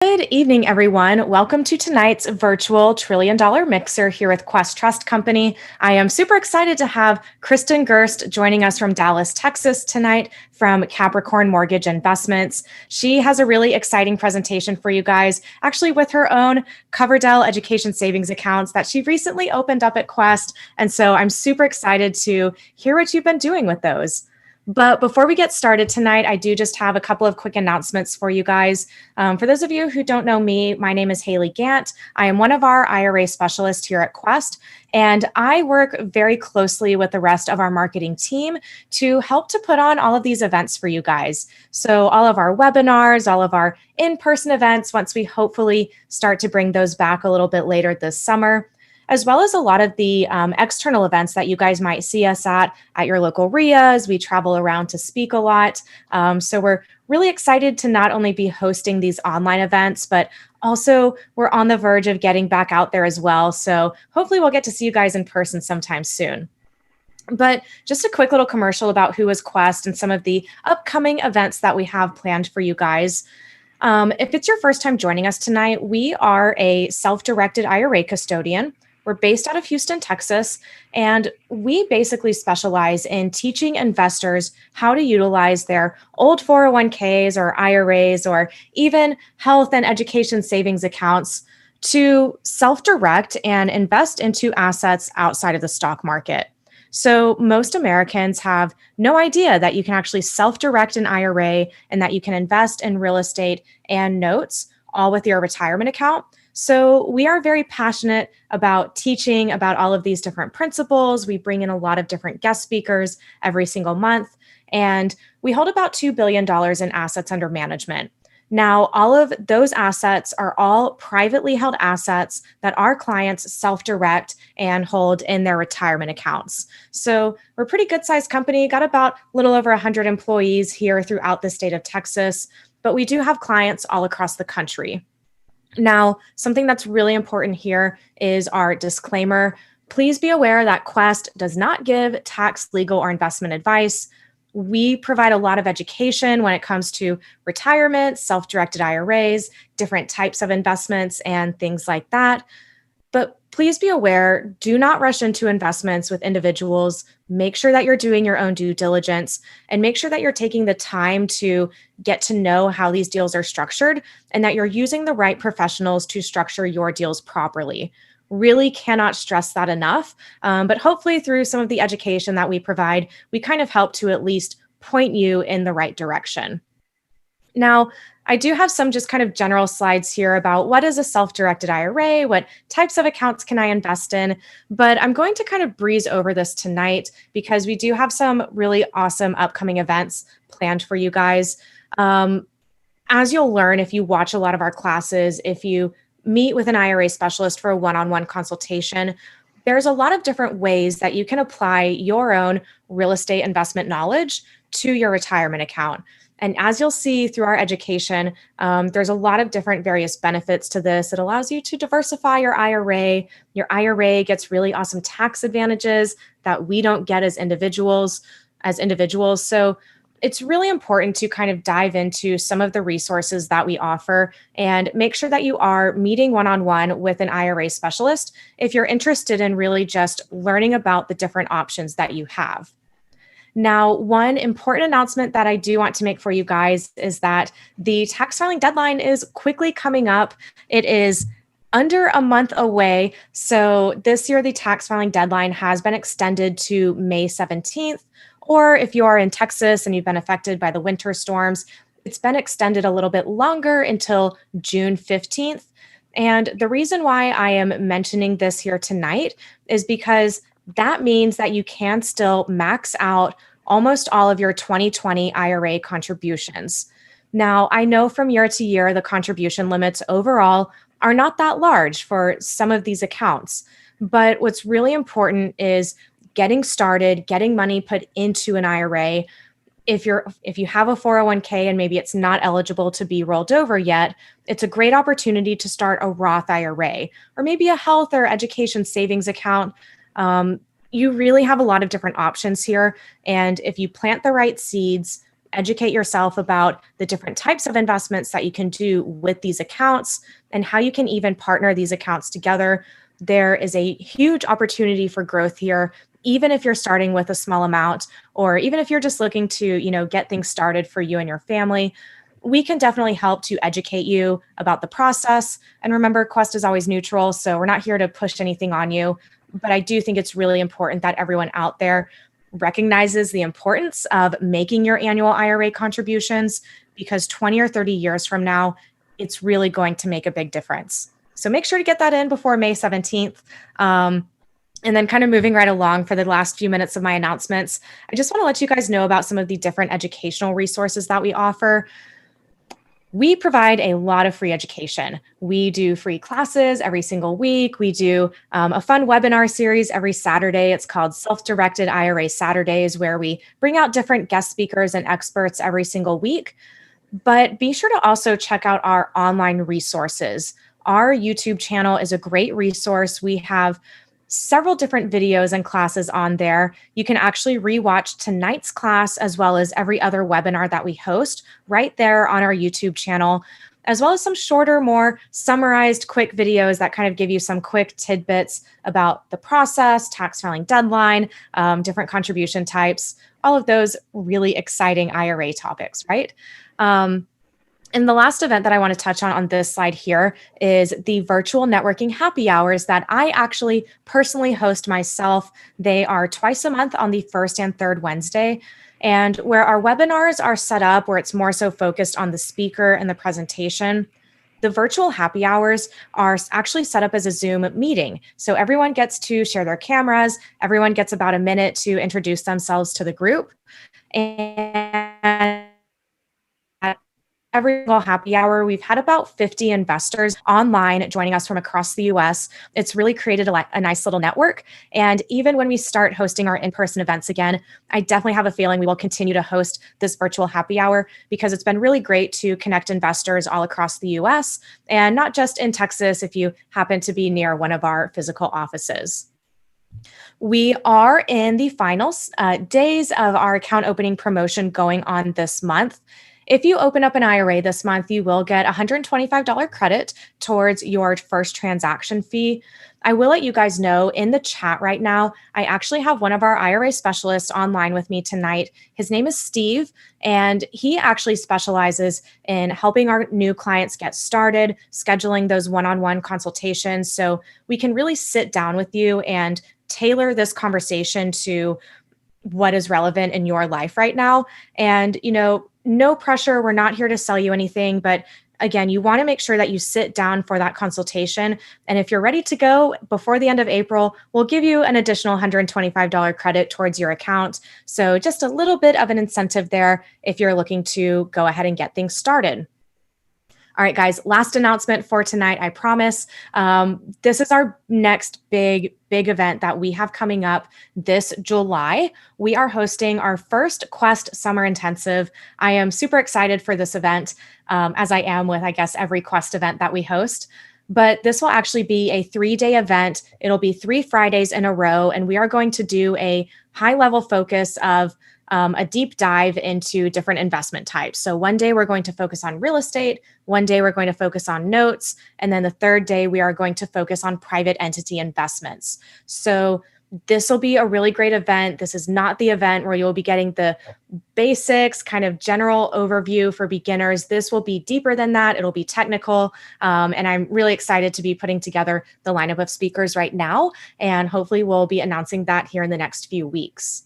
Good evening, everyone. Welcome to tonight's virtual $1 trillion mixer here with Quest Trust Company. I am super excited to have Kristen Gerst joining us from Dallas, Texas tonight from Capricorn Mortgage Investments. She has a really exciting presentation for you guys, actually with her own Coverdell education savings accounts that she recently opened up at Quest. And so I'm super excited to hear what you've been doing with those. But before we get started tonight, I do just have a couple of quick announcements for you guys. For those of you who don't know me, my name is Haley Gant. I am one of our IRA specialists here at Quest, and I work very closely with the rest of our marketing team to help to put on all of these events for you guys. So all of our webinars, all of our in-person events, once we hopefully start to bring those back a little bit later this summer, as well as a lot of the external events that you guys might see us at your local RIAs. We travel around to speak a lot. So we're really excited to not only be hosting these online events, but also we're on the verge of getting back out there as well. So hopefully we'll get to see you guys in person sometime soon. But just a quick little commercial about who is Quest and some of the upcoming events that we have planned for you guys. If it's your first time joining us tonight, we are a self-directed IRA custodian. We're based out of Houston, Texas, and we basically specialize in teaching investors how to utilize their old 401ks or IRAs or even health and education savings accounts to self-direct and invest into assets outside of the stock market. So most Americans have no idea that you can actually self-direct an IRA and that you can invest in real estate and notes all with your retirement account. So we are very passionate about teaching about all of these different principles. We bring in a lot of different guest speakers every single month, and we hold about $2 billion in assets under management. Now, all of those assets are all privately held assets that our clients self-direct and hold in their retirement accounts. So we're a pretty good-sized company, got about a little over 100 employees here throughout the state of Texas, but we do have clients all across the country. Now, something that's really important here is our disclaimer. Please be aware that Quest does not give tax, legal, or investment advice. We provide a lot of education when it comes to retirement, self-directed IRAs, different types of investments, and things like that. But please be aware, do not rush into investments with individuals. Make sure that you're doing your own due diligence and make sure that you're taking the time to get to know how these deals are structured and that you're using the right professionals to structure your deals properly. Really cannot stress that enough. But hopefully through some of the education that we provide, we kind of help to at least point you in the right direction. Now, I do have some just kind of general slides here about what is a self-directed IRA, what types of accounts can I invest in, but I'm going to kind of breeze over this tonight because we do have some really awesome upcoming events planned for you guys. As you'll learn if you watch a lot of our classes, if you meet with an IRA specialist for a one-on-one consultation, there's a lot of different ways that you can apply your own real estate investment knowledge to your retirement account. And as you'll see through our education, there's a lot of different various benefits to this. It allows you to diversify your IRA. Your IRA gets really awesome tax advantages that we don't get as individuals. So it's really important to kind of dive into some of the resources that we offer and make sure that you are meeting one-on-one with an IRA specialist if you're interested in really just learning about the different options that you have. Now, one important announcement that I do want to make for you guys is that the tax filing deadline is quickly coming up. It is under a month away. So this year, the tax filing deadline has been extended to May 17th. Or if you are in Texas and you've been affected by the winter storms, it's been extended a little bit longer until June 15th. And the reason why I am mentioning this here tonight is because that means that you can still max out almost all of your 2020 IRA contributions. Now, I know from year to year, the contribution limits overall are not that large for some of these accounts. But what's really important is getting started, getting money put into an IRA. If you have a 401k and maybe it's not eligible to be rolled over yet, it's a great opportunity to start a Roth IRA or maybe a health or education savings account. You really have a lot of different options here. And if you plant the right seeds, educate yourself about the different types of investments that you can do with these accounts and how you can even partner these accounts together. There is a huge opportunity for growth here, even if you're starting with a small amount, or even if you're just looking to, get things started for you and your family. We can definitely help to educate you about the process. And remember, Quest is always neutral, so we're not here to push anything on you. But I do think it's really important that everyone out there recognizes the importance of making your annual IRA contributions, because 20 or 30 years from now, it's really going to make a big difference. So make sure to get that in before May 17th. And then kind of moving right along for the last few minutes of my announcements, I just want to let you guys know about some of the different educational resources that we offer. We provide a lot of free education. We do free classes every single week. We do a fun webinar series every Saturday. It's called Self-Directed IRA Saturdays, where we bring out different guest speakers and experts every single week. But be sure to also check out our online resources. Our YouTube channel is a great resource. We have several different videos and classes on there. You can actually rewatch tonight's class as well as every other webinar that we host right there on our YouTube channel, as well as some shorter, more summarized, quick videos that kind of give you some quick tidbits about the process, tax filing deadline, different contribution types, all of those really exciting IRA topics, right? And the last event that I want to touch on this slide here is the virtual networking happy hours that I actually personally host myself. They are twice a month on the first and third Wednesday. And where our webinars are set up, where it's more so focused on the speaker and the presentation, the virtual happy hours are actually set up as a Zoom meeting. So everyone gets to share their cameras. Everyone gets about a minute to introduce themselves to the group. And every single happy hour, we've had about 50 investors online joining us from across the US. It's really created a nice little network. And even when we start hosting our in-person events again, I definitely have a feeling we will continue to host this virtual happy hour, because it's been really great to connect investors all across the US, and not just in Texas if you happen to be near one of our physical offices. We are in the final days of our account opening promotion going on this month. If you open up an IRA this month, you will get $125 credit towards your first transaction fee. I will let you guys know in the chat right now, I actually have one of our IRA specialists online with me tonight. His name is Steve, and he actually specializes in helping our new clients get started, scheduling those one-on-one consultations, so we can really sit down with you and tailor this conversation to what is relevant in your life right now. And, no pressure. We're not here to sell you anything, but again, you want to make sure that you sit down for that consultation. And if you're ready to go before the end of April, we'll give you an additional $125 credit towards your account. So just a little bit of an incentive there if you're looking to go ahead and get things started. All right, guys, last announcement for tonight, I promise. This is our next big event that we have coming up this July. We are hosting our first Quest Summer Intensive. I am super excited for this event, as I am with, I guess, every Quest event that we host. But this will actually be a 3-day event. It'll be 3 Fridays in a row, and we are going to do a high-level focus of a deep dive into different investment types. So one day we're going to focus on real estate, one day we're going to focus on notes, and then the third day we are going to focus on private entity investments. So this will be a really great event. This is not the event where you'll be getting the basics, kind of general overview for beginners. This will be deeper than that. It'll be technical. And I'm really excited to be putting together the lineup of speakers right now. And hopefully we'll be announcing that here in the next few weeks.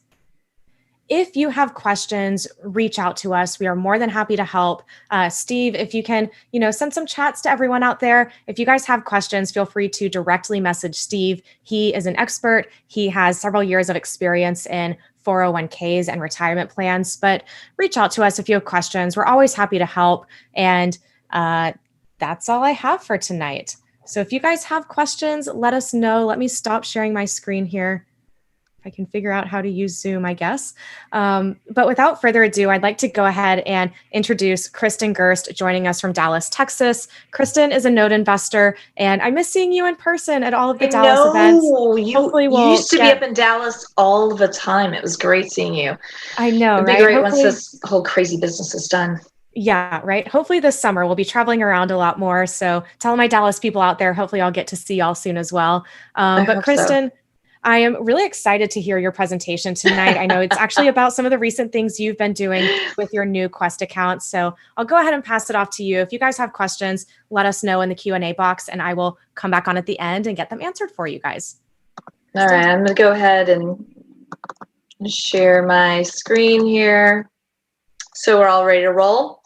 If you have questions, reach out to us. We are more than happy to help. Steve, if you can, send some chats to everyone out there. If you guys have questions, feel free to directly message Steve. He is an expert. He has several years of experience in 401ks and retirement plans, but reach out to us if you have questions. We're always happy to help. And that's all I have for tonight. So if you guys have questions, let us know. Let me stop sharing my screen here. I can figure out how to use Zoom, I guess. But without further ado, I'd like to go ahead and introduce Kristen Gerst joining us from Dallas, Texas. Kristen is a note investor, and I miss seeing you in person at all of the Dallas events. You used to be up in Dallas all the time. It was great seeing you. I know, It'd be right? great once this whole crazy business is done. Yeah, right. Hopefully this summer we'll be traveling around a lot more. So tell my Dallas people out there, hopefully I'll get to see y'all soon as well. But Kristen, so. I am really excited to hear your presentation tonight. I know it's actually about some of the recent things you've been doing with your new Quest account. So I'll go ahead and pass it off to you. If you guys have questions, let us know in the Q&A box and I will come back on at the end and get them answered for you guys. All right, I'm going to go ahead and share my screen here. So we're all ready to roll.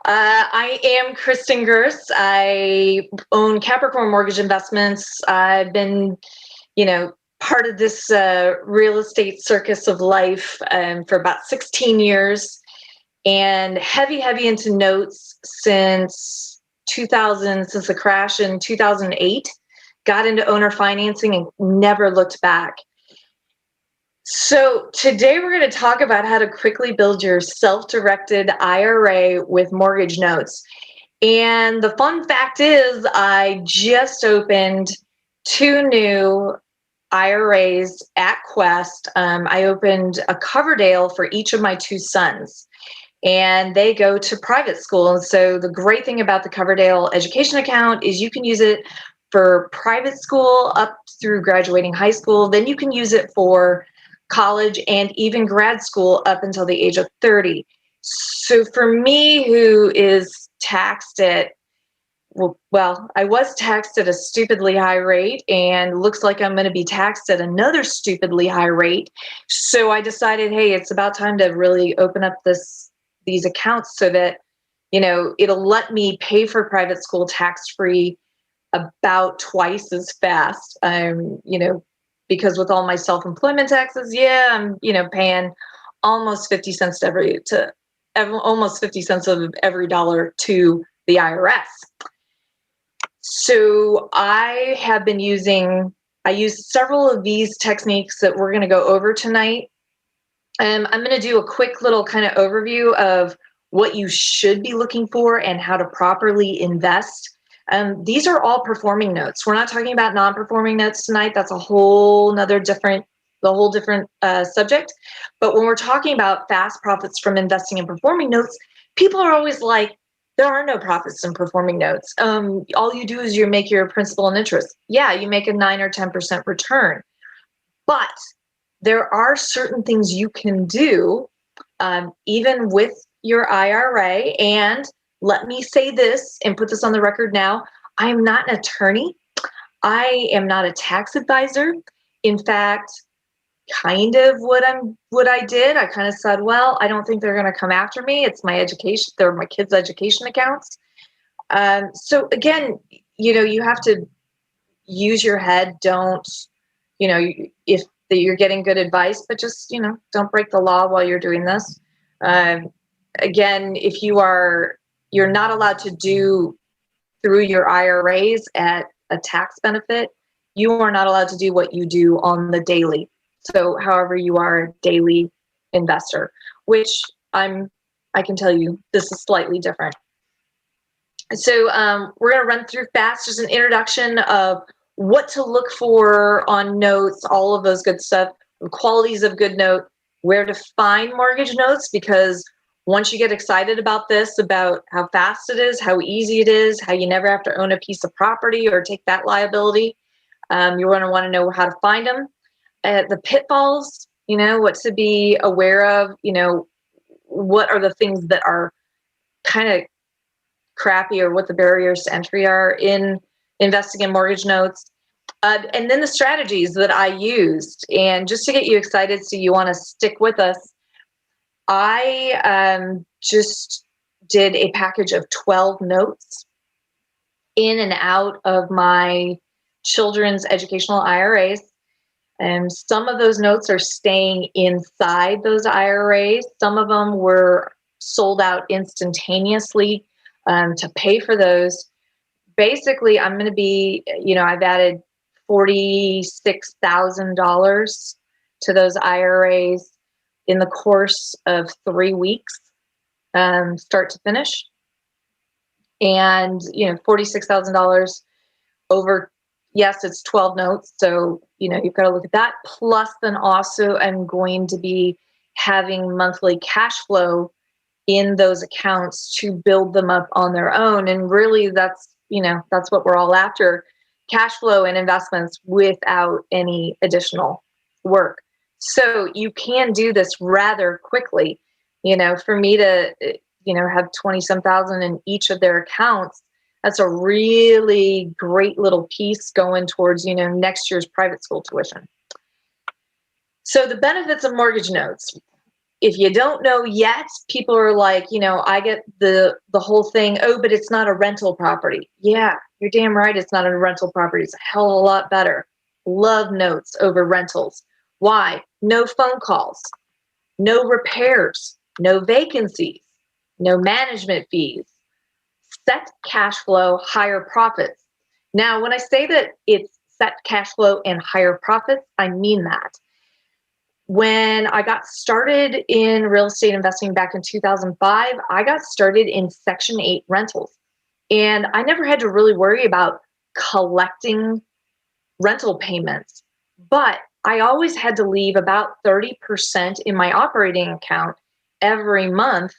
I am Kristen Gerst. I own Capricorn Mortgage Investments. I've been, part of this real estate circus of life for about 16 years and heavy into notes since 2000, since the crash in 2008. Got into owner financing and never looked back. So today we're going to talk about how to quickly build your self-directed IRA with mortgage notes. And the fun fact is I just opened 2 new IRAs at Quest. I opened a Coverdale for each of my 2 sons, and they go to private school. And so the great thing about the Coverdale education account is you can use it for private school up through graduating high school. Then you can use it for college and even grad school up until the age of 30. So for me, who is taxed at, well, I was taxed at a stupidly high rate and looks like I'm going to be taxed at another stupidly high rate. So I decided, hey, it's about time to really open up these accounts so that, it'll let me pay for private school tax-free about twice as fast. Because with all my self-employment taxes, I'm, paying almost 50 cents almost 50 cents of every dollar to the IRS. So I use several of these techniques that we're going to go over tonight. I'm going to do a quick little kind of overview of what you should be looking for and how to properly invest. These are all performing notes. We're not talking about non-performing notes tonight. That's a whole different subject. But when we're talking about fast profits from investing in performing notes, people are always like, there are no profits in performing notes. All you do is you make your principal and interest. Yeah, you make a 9 or 10% return. But there are certain things you can do even with your IRA. And let me say this and put this on the record now. I am not an attorney. I am not a tax advisor. In fact, kind of what I did, I kind of said, well, I don't think they're going to come after me. It's my education. They're my kids' education accounts. So again, you have to use your head. Don't, if you're getting good advice, but just, don't break the law while you're doing this. Again, if you're not allowed to do through your IRAs at a tax benefit, you are not allowed to do what you do on the daily. So however you are a daily investor, which I can tell you, this is slightly different. So we're going to run through fast, just an introduction of what to look for on notes, all of those good stuff, the qualities of good note, where to find mortgage notes, because once you get excited about this, about how fast it is, how easy it is, how you never have to own a piece of property or take that liability, you're going to want to know how to find them. The pitfalls, what to be aware of, what are the things that are kind of crappy or what the barriers to entry are in investing in mortgage notes. And then the strategies that I used. And just to get you excited so you want to stick with us, I just did a package of 12 notes in and out of my children's educational IRAs. And some of those notes are staying inside those IRAs. Some of them were sold out instantaneously to pay for those. Basically, I'm going to be, I've added $46,000 to those IRAs in the course of 3 weeks, start to finish. And, $46,000 over, yes, it's 12 notes. So, you've got to look at that. Plus, then also I'm going to be having monthly cash flow in those accounts to build them up on their own. And really that's what we're all after, cash flow and investments without any additional work. So you can do this rather quickly. For me to, have 20 some thousand in each of their accounts, that's a really great little piece going towards, next year's private school tuition. So the benefits of mortgage notes. If you don't know yet, people are like, I get the whole thing, oh, but it's not a rental property. Yeah, you're damn right it's not a rental property. It's a hell of a lot better. Love notes over rentals. Why? No phone calls, no repairs, no vacancies, no management fees, set cash flow, higher profits. Now, when I say that it's set cash flow and higher profits, I mean that. When I got started in real estate investing back in 2005, I got started in Section 8 rentals. And I never had to really worry about collecting rental payments. But I always had to leave about 30% in my operating account every month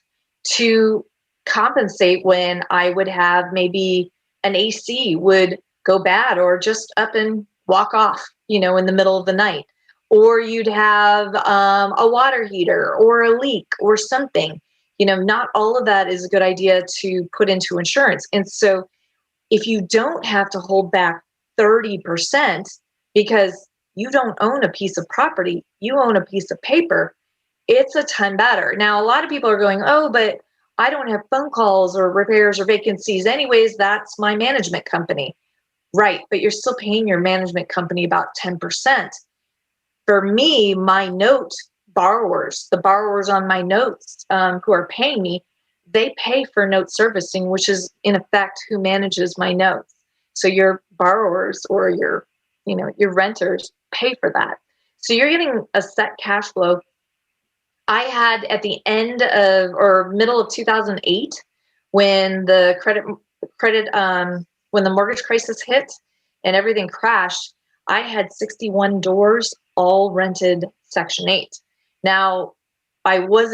to compensate when I would have maybe an AC would go bad or just up and walk off, in the middle of the night. Or you'd have a water heater or a leak or something. Not all of that is a good idea to put into insurance. And so if you don't have to hold back 30% because you don't own a piece of property, you own a piece of paper, it's a ton better. Now, a lot of people are going, oh, but I don't have phone calls or repairs or vacancies. Anyways, that's my management company. Right, but you're still paying your management company about 10%. For me, my note borrowers, the borrowers on my notes who are paying me, they pay for note servicing, which is in effect who manages my notes. So your borrowers or your renters pay for that. So you're getting a set cash flow. I had at the end of or middle of 2008, when the when the mortgage crisis hit and everything crashed, I had 61 doors all rented Section 8. Now, I was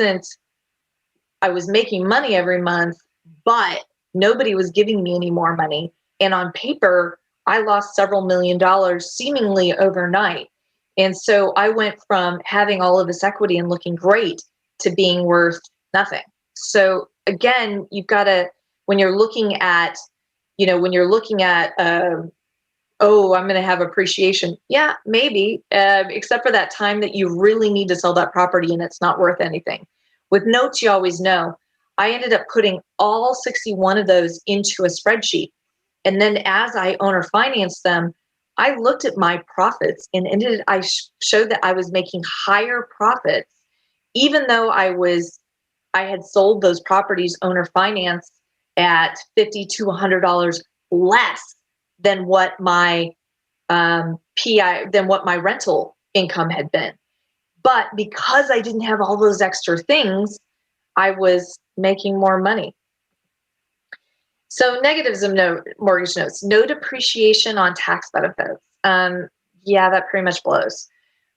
making money every month, but nobody was giving me any more money. And on paper, I lost several $1 million seemingly overnight. And so I went from having all of this equity and looking great to being worth nothing. So again, you've got to, when you're looking at, oh, I'm going to have appreciation. Yeah, maybe, except for that time that you really need to sell that property and it's not worth anything. With notes, you always know. I ended up putting all 61 of those into a spreadsheet. And then as I owner financed them, I looked at my profits and I showed that I was making higher profits, even though I had sold those properties owner finance at $50 to $100 less than what my rental income had been. But because I didn't have all those extra things, I was making more money. So negatives of mortgage notes: no depreciation on tax benefits. Yeah, that pretty much blows.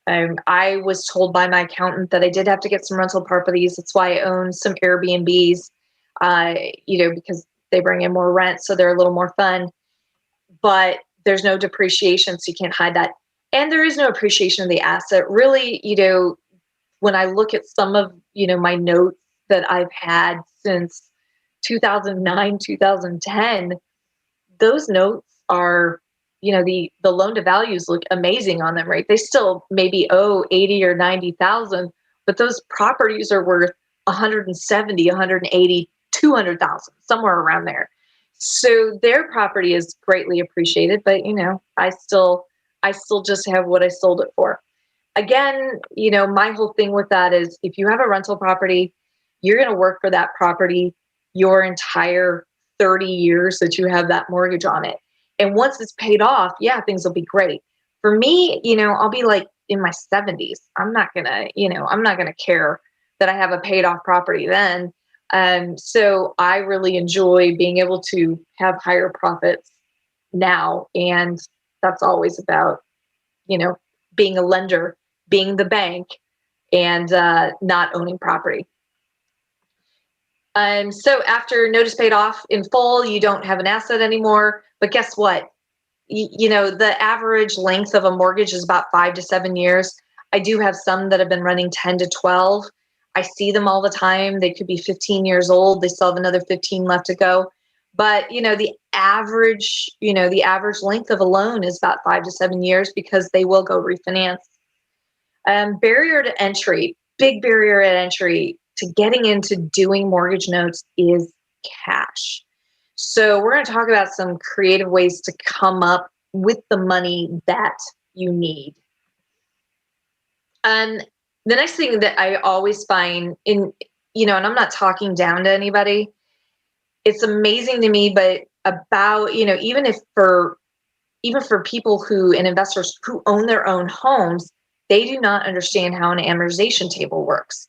I was told by my accountant that I did have to get some rental properties. That's why I own some Airbnbs, because they bring in more rent, so they're a little more fun. But there's no depreciation, so you can't hide that. And there is no appreciation of the asset. Really, when I look at some of, my notes that I've had since 2009, 2010, those notes are, the loan to values look amazing on them, right? They still maybe owe 80 or 90,000, but those properties are worth 170, 180, 200,000, somewhere around there. So their property is greatly appreciated, but I still just have what I sold it for. Again, my whole thing with that is if you have a rental property, you're going to work for that property your entire 30 years that you have that mortgage on it. And once it's paid off, yeah, things will be great. For me, I'll be like in my 70s. I'm not gonna care that I have a paid off property then. So I really enjoy being able to have higher profits now. And that's always about, being a lender, being the bank, and not owning property. So after notice paid off in full, you don't have an asset anymore. But guess what? The average length of a mortgage is about 5 to 7 years. I do have some that have been running 10 to 12. I see them all the time. They could be 15 years old. They still have another 15 left to go. But, the average length of a loan is about 5 to 7 years because they will go refinance. Barrier to entry, big barrier to entry to getting into doing mortgage notes is cash. So we're going to talk about some creative ways to come up with the money that you need. And the next thing that I always find and I'm not talking down to anybody, it's amazing to me, but about, even for people and investors who own their own homes, they do not understand how an amortization table works.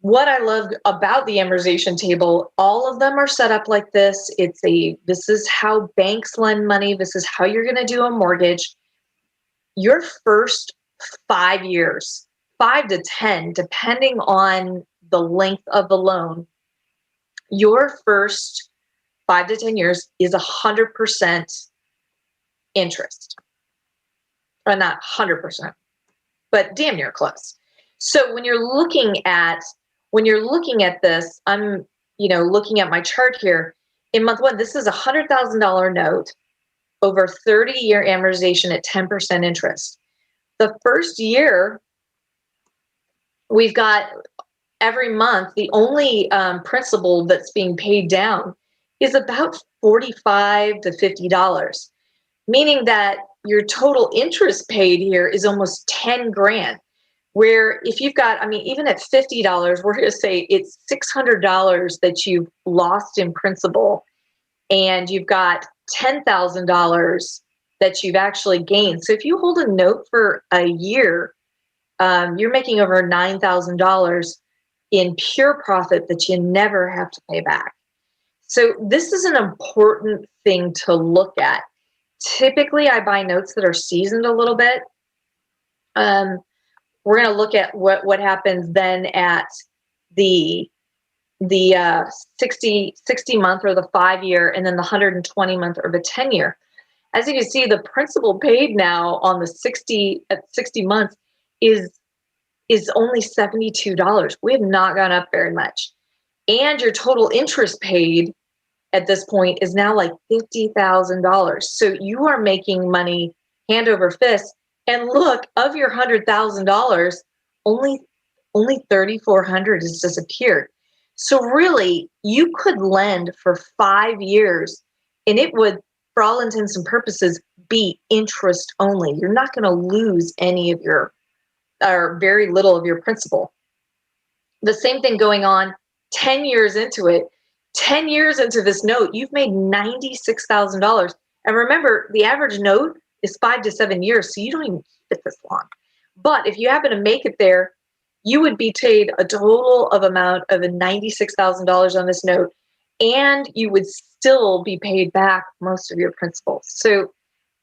What I love about the amortization table, all of them are set up like this. This is how banks lend money. This is how you're going to do a mortgage. Your first 5 years, 5 to 10, depending on the length of the loan, your first 5 to 10 years is 100% interest. Or not 100%, but damn near close. So when you're looking at this, I'm, looking at my chart here. In month one, this is a $100,000 note over 30-year amortization at 10% interest. The first year, we've got every month, the only principal that's being paid down is about $45 to $50, meaning that your total interest paid here is almost 10 grand. Where if you've got, even at $50, we're going to say it's $600 that you've lost in principal, and you've got $10,000 that you've actually gained. So if you hold a note for a year, you're making over $9,000 in pure profit that you never have to pay back. So this is an important thing to look at. Typically, I buy notes that are seasoned a little bit. We're going to look at what happens then at the 60 month or the 5 year, and then the 120 month or the 10 year. As you can see, the principal paid now on the 60 months is only $72. We have not gone up very much. And your total interest paid at this point is now like $50,000. So you are making money hand over fist. And look, of your $100,000, only $3,400 has disappeared. So really, you could lend for 5 years, and it would, for all intents and purposes, be interest only. You're not going to lose any of your, or very little of your principal. The same thing going on 10 years into it. 10 years into this note, you've made $96,000. And remember, the average note is 5 to 7 years, so you don't even keep it this long. But if you happen to make it there, you would be paid a total of amount of $96,000 on this note, and you would still be paid back most of your principal. So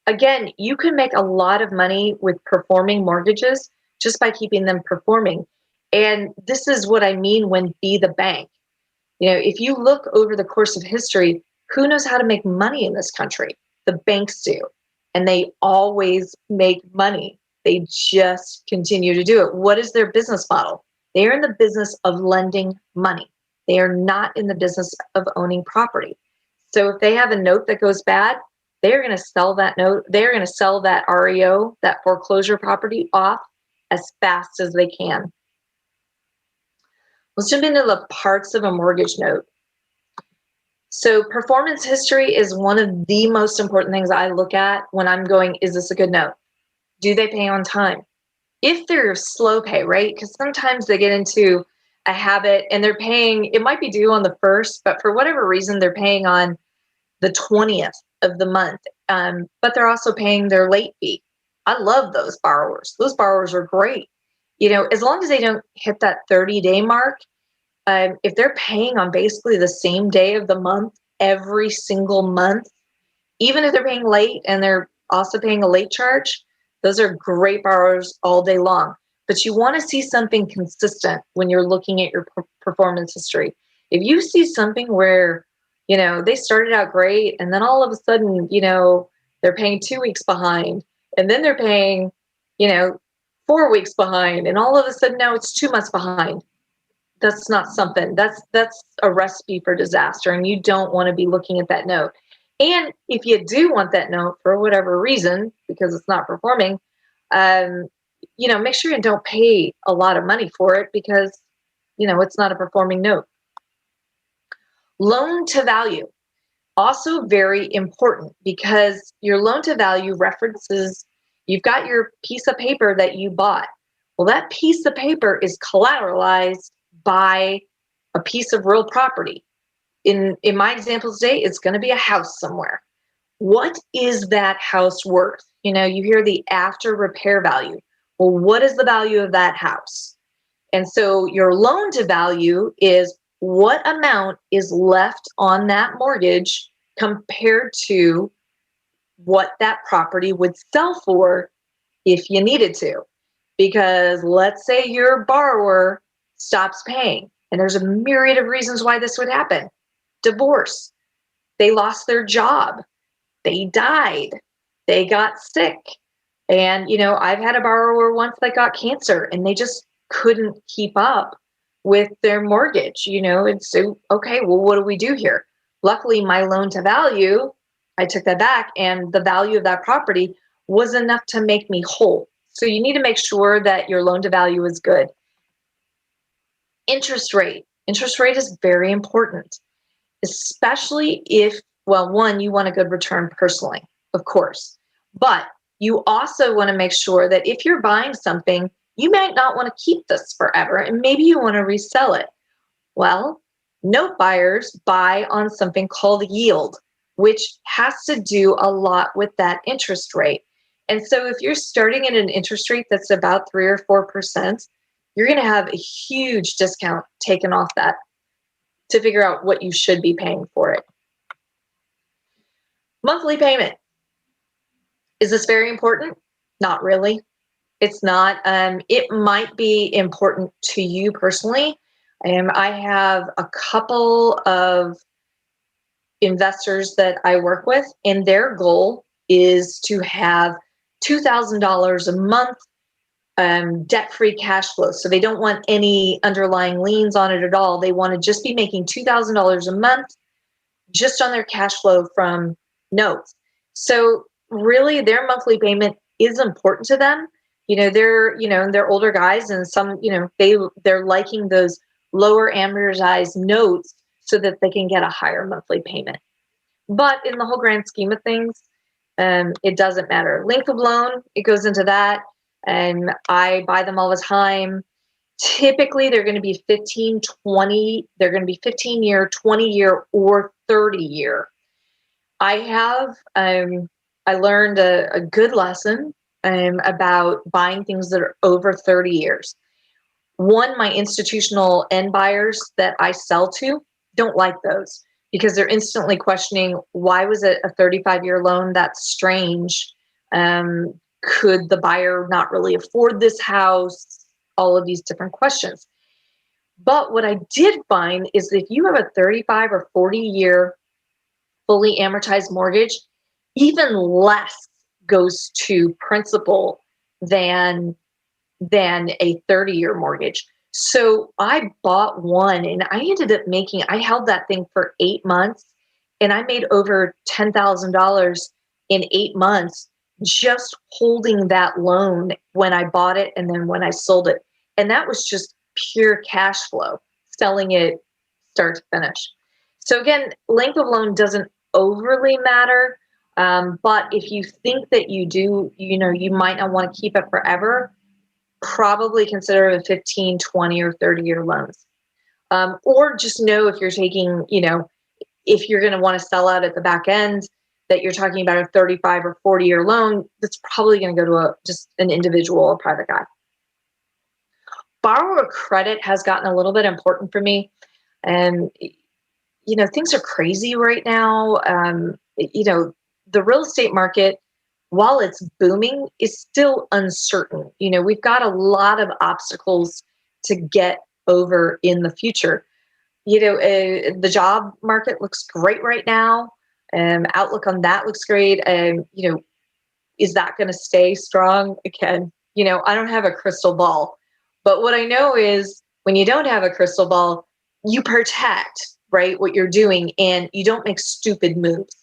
again, you can make a lot of money with performing mortgages just by keeping them performing. And this is what I mean when be the bank. If you look over the course of history, who knows how to make money in this country? The banks do. And they always make money. They just continue to do it. What is their business model? They are in the business of lending money. They are not in the business of owning property. So if they have a note that goes bad, they're going to sell that note. They're going to sell that REO, that foreclosure property, off as fast as they can. Let's jump into the parts of a mortgage note. So performance history is one of the most important things I look at when I'm going, is this a good note? Do they pay on time? If they're slow pay, right? Because sometimes they get into a habit and they're paying, it might be due on the 1st, but for whatever reason, they're paying on the 20th of the month. But they're also paying their late fee. I love those borrowers. Those borrowers are great. As long as they don't hit that 30-day mark, if they're paying on basically the same day of the month, every single month, even if they're paying late and they're also paying a late charge, those are great borrowers all day long. But you want to see something consistent when you're looking at your performance history. If you see something where, they started out great and then all of a sudden, they're paying 2 weeks behind and then they're paying, 4 weeks behind and all of a sudden now it's 2 months behind. That's not something, that's a recipe for disaster, and you don't want to be looking at that note. And if you do want that note for whatever reason, because it's not performing, make sure you don't pay a lot of money for it because, it's not a performing note. Loan to value, also very important, because your loan to value references, you've got your piece of paper that you bought. Well, that piece of paper is collateralized by a piece of real property. In my example today, it's going to be a house somewhere. What is that house worth? You hear the after repair value. Well, what is the value of that house? And so your loan to value is what amount is left on that mortgage compared to what that property would sell for if you needed to. Because let's say your borrower stops paying, and there's a myriad of reasons why this would happen. Divorce, they lost their job, they died, they got sick. And, I've had a borrower once that got cancer and they just couldn't keep up with their mortgage, and so, okay, well, what do we do here? Luckily, my loan to value, I took that back, and the value of that property was enough to make me whole. So you need to make sure that your loan to value is good. Interest rate is very important, especially if, well, one, you want a good return personally, of course, but you also want to make sure that if you're buying something, you might not want to keep this forever and maybe you want to resell it. Well, note buyers buy on something called yield, which has to do a lot with that interest rate. And so if you're starting at an interest rate that's about 3 or 4%, you're going to have a huge discount taken off that to figure out what you should be paying for it. Monthly payment. Is this very important? Not really. It's not. It might be important to you personally. I have a couple of investors that I work with, and their goal is to have $2,000 a month debt-free cash flow. So they don't want any underlying liens on it at all. They want to just be making $2,000 a month just on their cash flow from notes. So really their monthly payment is important to them. They're older guys, and some, they're liking those lower amortized notes so that they can get a higher monthly payment. But in the whole grand scheme of things, it doesn't matter. Length of loan, it goes into that. And I buy them all the time. Typically, they're going to be 15, 20. They're going to be 15-year, 20-year, or 30-year. I learned a good lesson about buying things that are over 30 years. One, my institutional end buyers that I sell to don't like those because they're instantly questioning, why was it a 35-year loan? That's strange. Could the buyer not really afford this house? All of these different questions. But what I did find is that if you have a 35 or 40-year fully amortized mortgage, even less goes to principal than a 30-year mortgage. So I bought one and I held that thing for 8 months and I made over $10,000 in 8 months just holding that loan when I bought it and then when I sold it. And that was just pure cash flow, selling it start to finish. So again, length of loan doesn't overly matter. But if you think that you do, you might not want to keep it forever, probably consider a 15, 20, or 30-year loans. Or just know if you're taking, if you're going to want to sell out at the back end, that you're talking about a 35 or 40-year loan, that's probably going to go to just an individual, a private guy. Borrower credit has gotten a little bit important for me. And, things are crazy right now. The real estate market, while it's booming, is still uncertain. We've got a lot of obstacles to get over in the future. The job market looks great right now. Outlook on that looks great. Is that going to stay strong? Again, I don't have a crystal ball, but what I know is when you don't have a crystal ball, you protect, right, what you're doing, and you don't make stupid moves.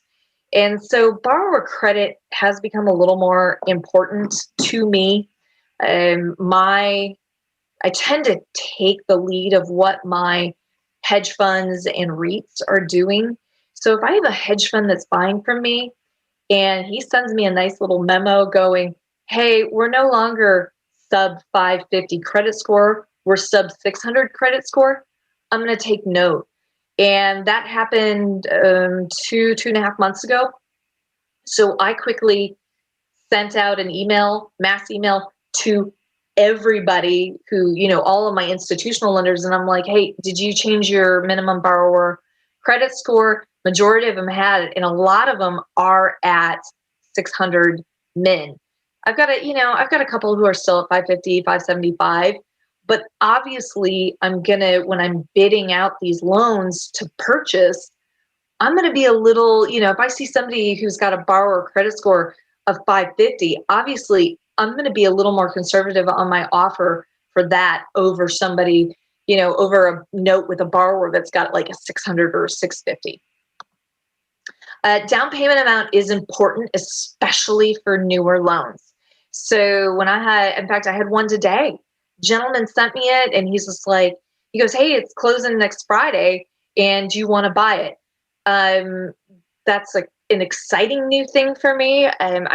And so borrower credit has become a little more important to me. I tend to take the lead of what my hedge funds and REITs are doing. So if I have a hedge fund that's buying from me and he sends me a nice little memo going, hey, we're no longer sub 550 credit score, we're sub 600 credit score, I'm going to take note. And that happened 2.5 months ago. So I quickly sent out an email, mass email to everybody who, all of my institutional lenders. And I'm like, hey, did you change your minimum borrower credit score? Majority of them had it. And a lot of them are at 600 min. I've got a couple who are still at 550, 575. But obviously when I'm bidding out these loans to purchase, I'm going to be a little, if I see somebody who's got a borrower credit score of 550, obviously I'm going to be a little more conservative on my offer for that over somebody, over a note with a borrower that's got like a 600 or 650. Down payment amount is important, especially for newer loans. So in fact, I had one today. Gentleman sent me it and he goes, hey, it's closing next Friday and do you want to buy it? That's an exciting new thing for me. I'm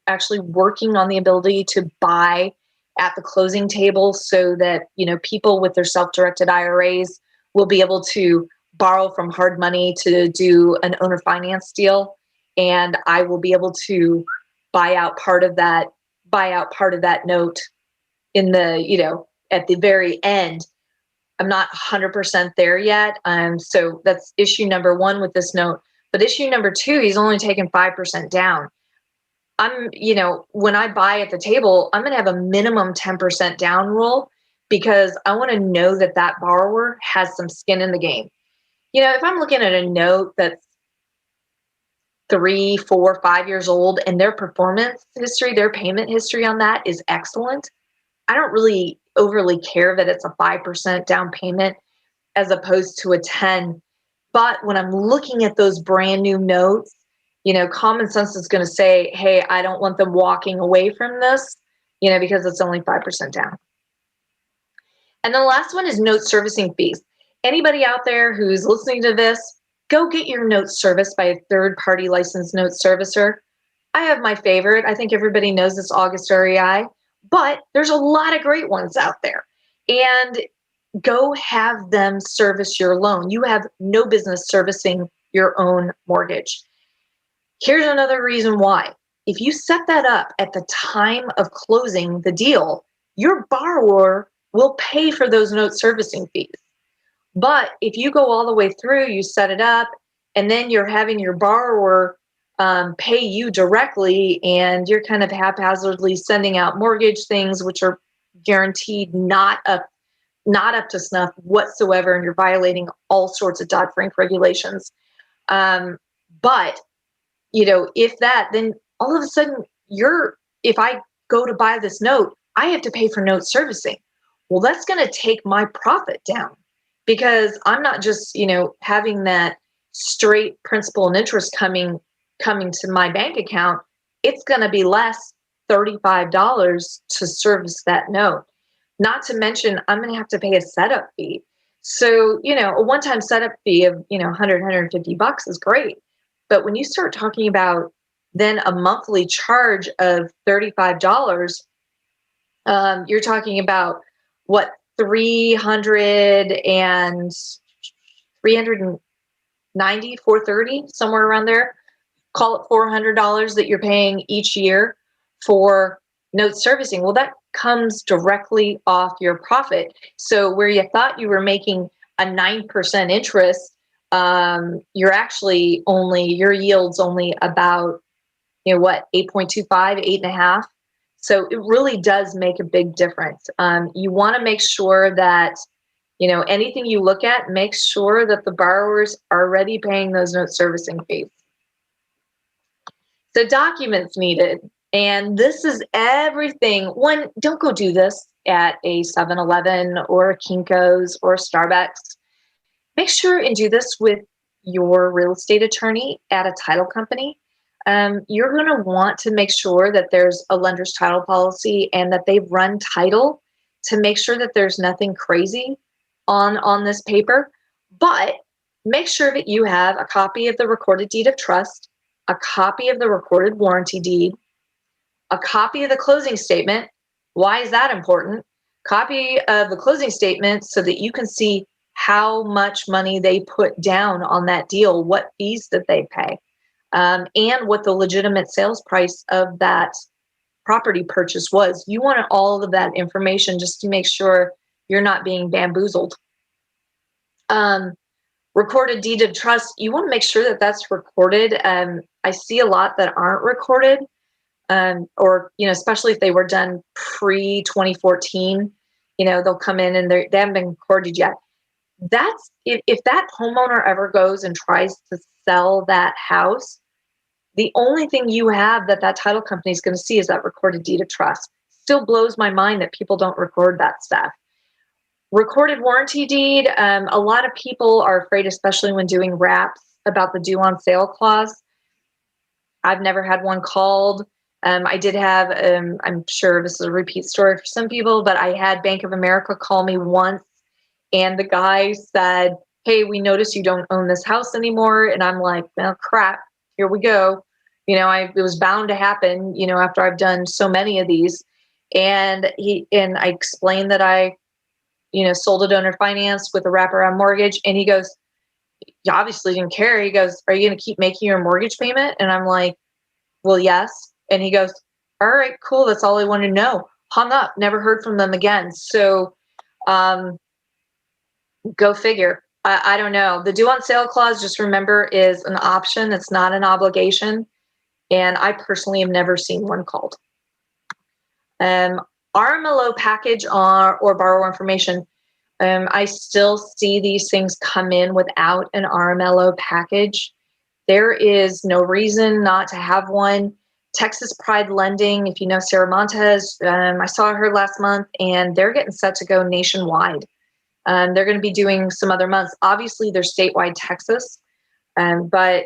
actually working on the ability to buy at the closing table so that, people with their self-directed IRAs will be able to borrow from hard money to do an owner finance deal. And I will be able to buy out part of that note in at the very end. I'm not 100% there yet. So that's issue number one with this note. But issue number two, he's only taken 5% down. When I buy at the table, I'm going to have a minimum 10% down rule because I want to know that borrower has some skin in the game. If I'm looking at a note that's 3, 4, 5 years old and their performance history, their payment history on that is excellent, I don't really overly care that it's a 5% down payment as opposed to a 10. But when I'm looking at those brand new notes, common sense is going to say, hey, I don't want them walking away from this, because it's only 5% down. And the last one is note servicing fees. Anybody out there who's listening to this, go get your notes serviced by a third-party licensed note servicer. I have my favorite. I think everybody knows it's August REI, but there's a lot of great ones out there. And go have them service your loan. You have no business servicing your own mortgage. Here's another reason why. If you set that up at the time of closing the deal, your borrower will pay for those note servicing fees. But if you go all the way through, you set it up, and then you're having your borrower pay you directly, and you're kind of haphazardly sending out mortgage things, which are guaranteed not up to snuff whatsoever, and you're violating all sorts of Dodd-Frank regulations. But then all of a sudden if I go to buy this note, I have to pay for note servicing. Well, that's going to take my profit down because I'm not just, having that straight principal and interest coming to my bank account. It's going to be less $35 to service that note. Not to mention, I'm going to have to pay a setup fee. So, a one-time setup fee of, $100, $150 is great. But when you start talking about then a monthly charge of $35, you're talking about what, 390, 430, somewhere around there. call it $400 that you're paying each year for note servicing. Well, that comes directly off your profit. So where you thought you were making a 9% interest, you're actually your yield's only about, 8.25, 8.5. So it really does make a big difference. You want to make sure that, anything you look at, make sure that the borrowers are already paying those note servicing fees. So documents needed. And this is everything. One, don't go do this at a 7-Eleven or a Kinko's or a Starbucks. Make sure and do this with your real estate attorney at a title company. You're going to want to make sure that there's a lender's title policy and that they've run title to make sure that there's nothing crazy on this paper. But make sure that you have a copy of the recorded deed of trust, a copy of the recorded warranty deed, a copy of the closing statement. Why is that important? Copy of the closing statement so that you can see how much money they put down on that deal, what fees that they pay, and what the legitimate sales price of that property purchase was. You want all of that information just to make sure you're not being bamboozled. Recorded deed of trust, you want to make sure that that's recorded. I see a lot that aren't recorded, or, especially if they were done pre-2014, they'll come in and they haven't been recorded yet. That's if that homeowner ever goes and tries to sell that house, the only thing you have that title company is going to see is that recorded deed of trust. Still blows my mind that people don't record that stuff. Recorded warranty deed. A lot of people are afraid, especially when doing wraps, about the due on sale clause. I've never had one called. I did have, I'm sure this is a repeat story for some people, but I had Bank of America call me once, and the guy said, "Hey, we noticed you don't own this house anymore." And I'm like, "Oh, crap, here we go." It was bound to happen, after I've done so many of these. And I explained that I, sold it owner finance with a wraparound mortgage. And he goes, "You obviously didn't care." He goes, "Are you going to keep making your mortgage payment?" And I'm like, "Well, yes." And he goes, "All right, cool. That's all I wanted to know." Hung up, never heard from them again. So, go figure. I don't know. The due on sale clause, just remember, is an option. It's not an obligation. And I personally have never seen one called. RMLO package or borrower information. I still see these things come in without an RMLO package. There is no reason not to have one. Texas Pride Lending, if you know Sarah Montez, I saw her last month, and they're getting set to go nationwide. They're going to be doing some other months. Obviously, they're statewide Texas, but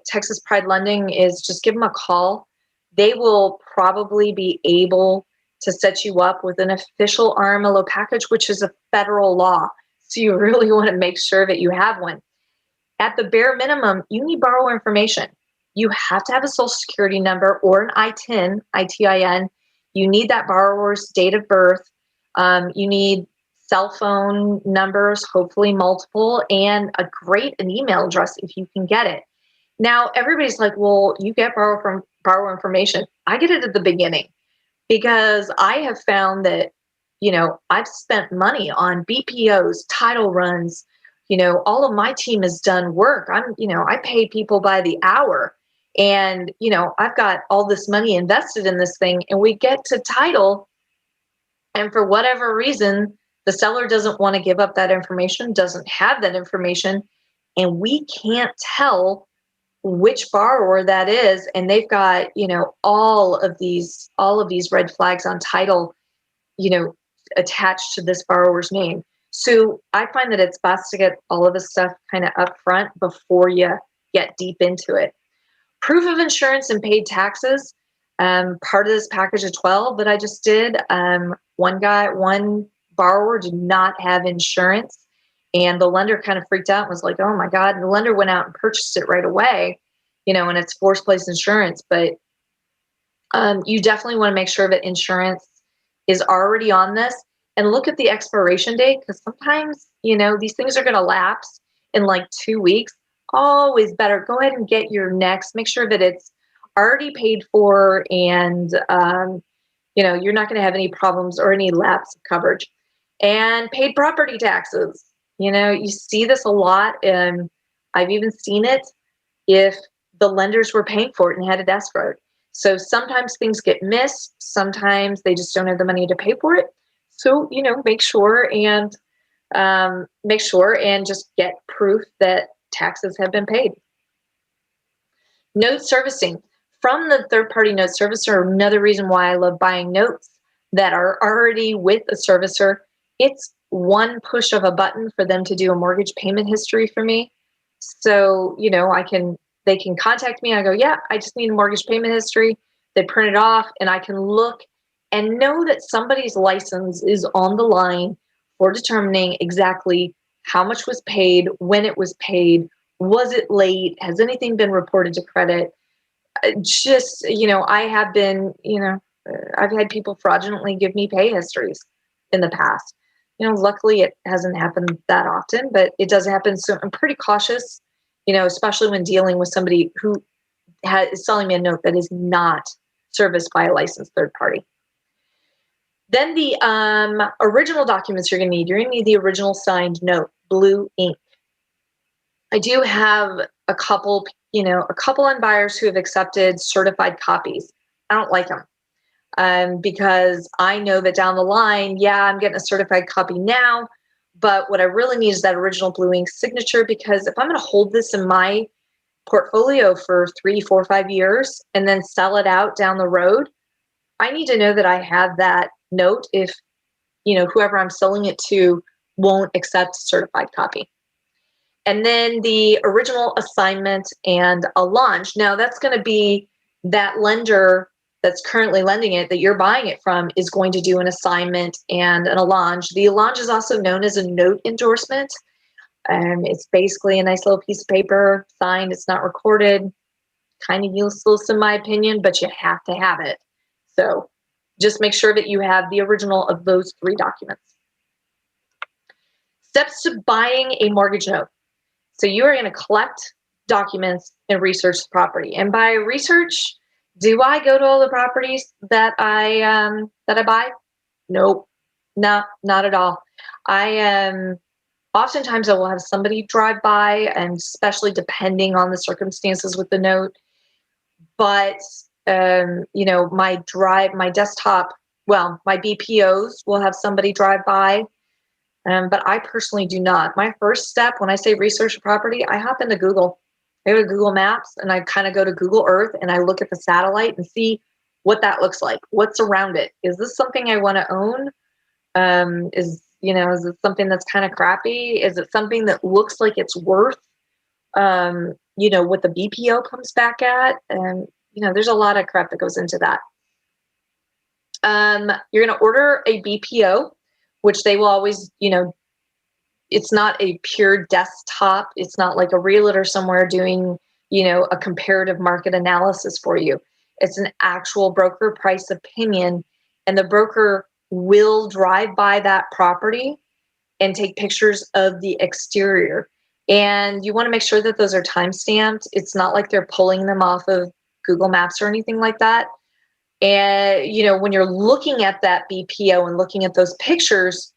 Texas Pride Lending is, just give them a call. They will probably be able to set you up with an official RMLO package, which is a federal law. So you really want to make sure that you have one. At the bare minimum, you need borrower information. You have to have a social security number or an ITIN, ITIN. You need that borrower's date of birth. You need cell phone numbers, hopefully multiple, and an email address if you can get it. Now, everybody's like, "Well, you get borrower information." I get it at the beginning, because I have found that, I've spent money on BPOs, title runs. All of my team has done work. I pay people by the hour, and, I've got all this money invested in this thing, and we get to title, and for whatever reason, the seller doesn't want to give up that information, doesn't have that information, and we can't tell which borrower that is. And they've got, all of these red flags on title, attached to this borrower's name. So I find that it's best to get all of this stuff kind of up front before you get deep into it. Proof of insurance and paid taxes. Part of this package of 12 that I just did, one borrower did not have insurance, and the lender kind of freaked out and was like, "Oh my God." And the lender went out and purchased it right away, and it's forced place insurance. But you definitely want to make sure that insurance is already on this, and look at the expiration date, because sometimes, these things are going to lapse in like 2 weeks. always better. Go ahead and get your next, make sure that it's already paid for, and you're not going to have any problems or any lapse of coverage. And paid property taxes. You see this a lot, and I've even seen it if the lenders were paying for it and had it escrowed. So sometimes things get missed. Sometimes they just don't have the money to pay for it. So, make sure and just get proof that taxes have been paid. Note servicing. From the third-party note servicer, another reason why I love buying notes that are already with a servicer, it's one push of a button for them to do a mortgage payment history for me. So, they can contact me. I go, yeah, I just need a mortgage payment history. They print it off, and I can look and know that somebody's license is on the line for determining exactly how much was paid, when it was paid, was it late, has anything been reported to credit? Just, I have been, I've had people fraudulently give me pay histories in the past. Luckily it hasn't happened that often, but it does happen. So I'm pretty cautious, especially when dealing with somebody who is selling me a note that is not serviced by a licensed third party. Then the original documents you're going to need the original signed note, blue ink. I do have a couple on buyers who have accepted certified copies. I don't like them because I know that down the line, yeah, I'm getting a certified copy now, but what I really need is that original blue ink signature, because if I'm going to hold this in my portfolio for 3, 4, 5 years and then sell it out down the road, I need to know that I have that note if, whoever I'm selling it to won't accept a certified copy. And then the original assignment and a launch. Now that's going to be that lender that's currently lending it, that you're buying it from, is going to do an assignment and an allonge. The allonge is also known as a note endorsement. It's basically a nice little piece of paper signed. It's not recorded. Kind of useless in my opinion, but you have to have it. So just make sure that you have the original of those 3 documents. Steps to buying a mortgage note. So you are going to collect documents and research the property. And by research, do I go to all the properties that I buy? Nope, not at all. Oftentimes I will have somebody drive by, and especially depending on the circumstances with the note. But my desktop, my BPOs will have somebody drive by. But I personally do not. My first step when I say research a property, I hop into Google. I go to Google Maps and I kind of go to Google Earth and I look at the satellite and see what that looks like. What's around it? Is this something I want to own? Is it something that's kind of crappy? Is it something that looks like it's worth, what the BPO comes back at? And, there's a lot of crap that goes into that. You're going to order a BPO, which they will always, it's not a pure desktop. It's not like a realtor somewhere doing, a comparative market analysis for you. It's an actual broker price opinion, and the broker will drive by that property and take pictures of the exterior. And you want to make sure that those are time-stamped. It's not like they're pulling them off of Google Maps or anything like that. And, when you're looking at that BPO and looking at those pictures,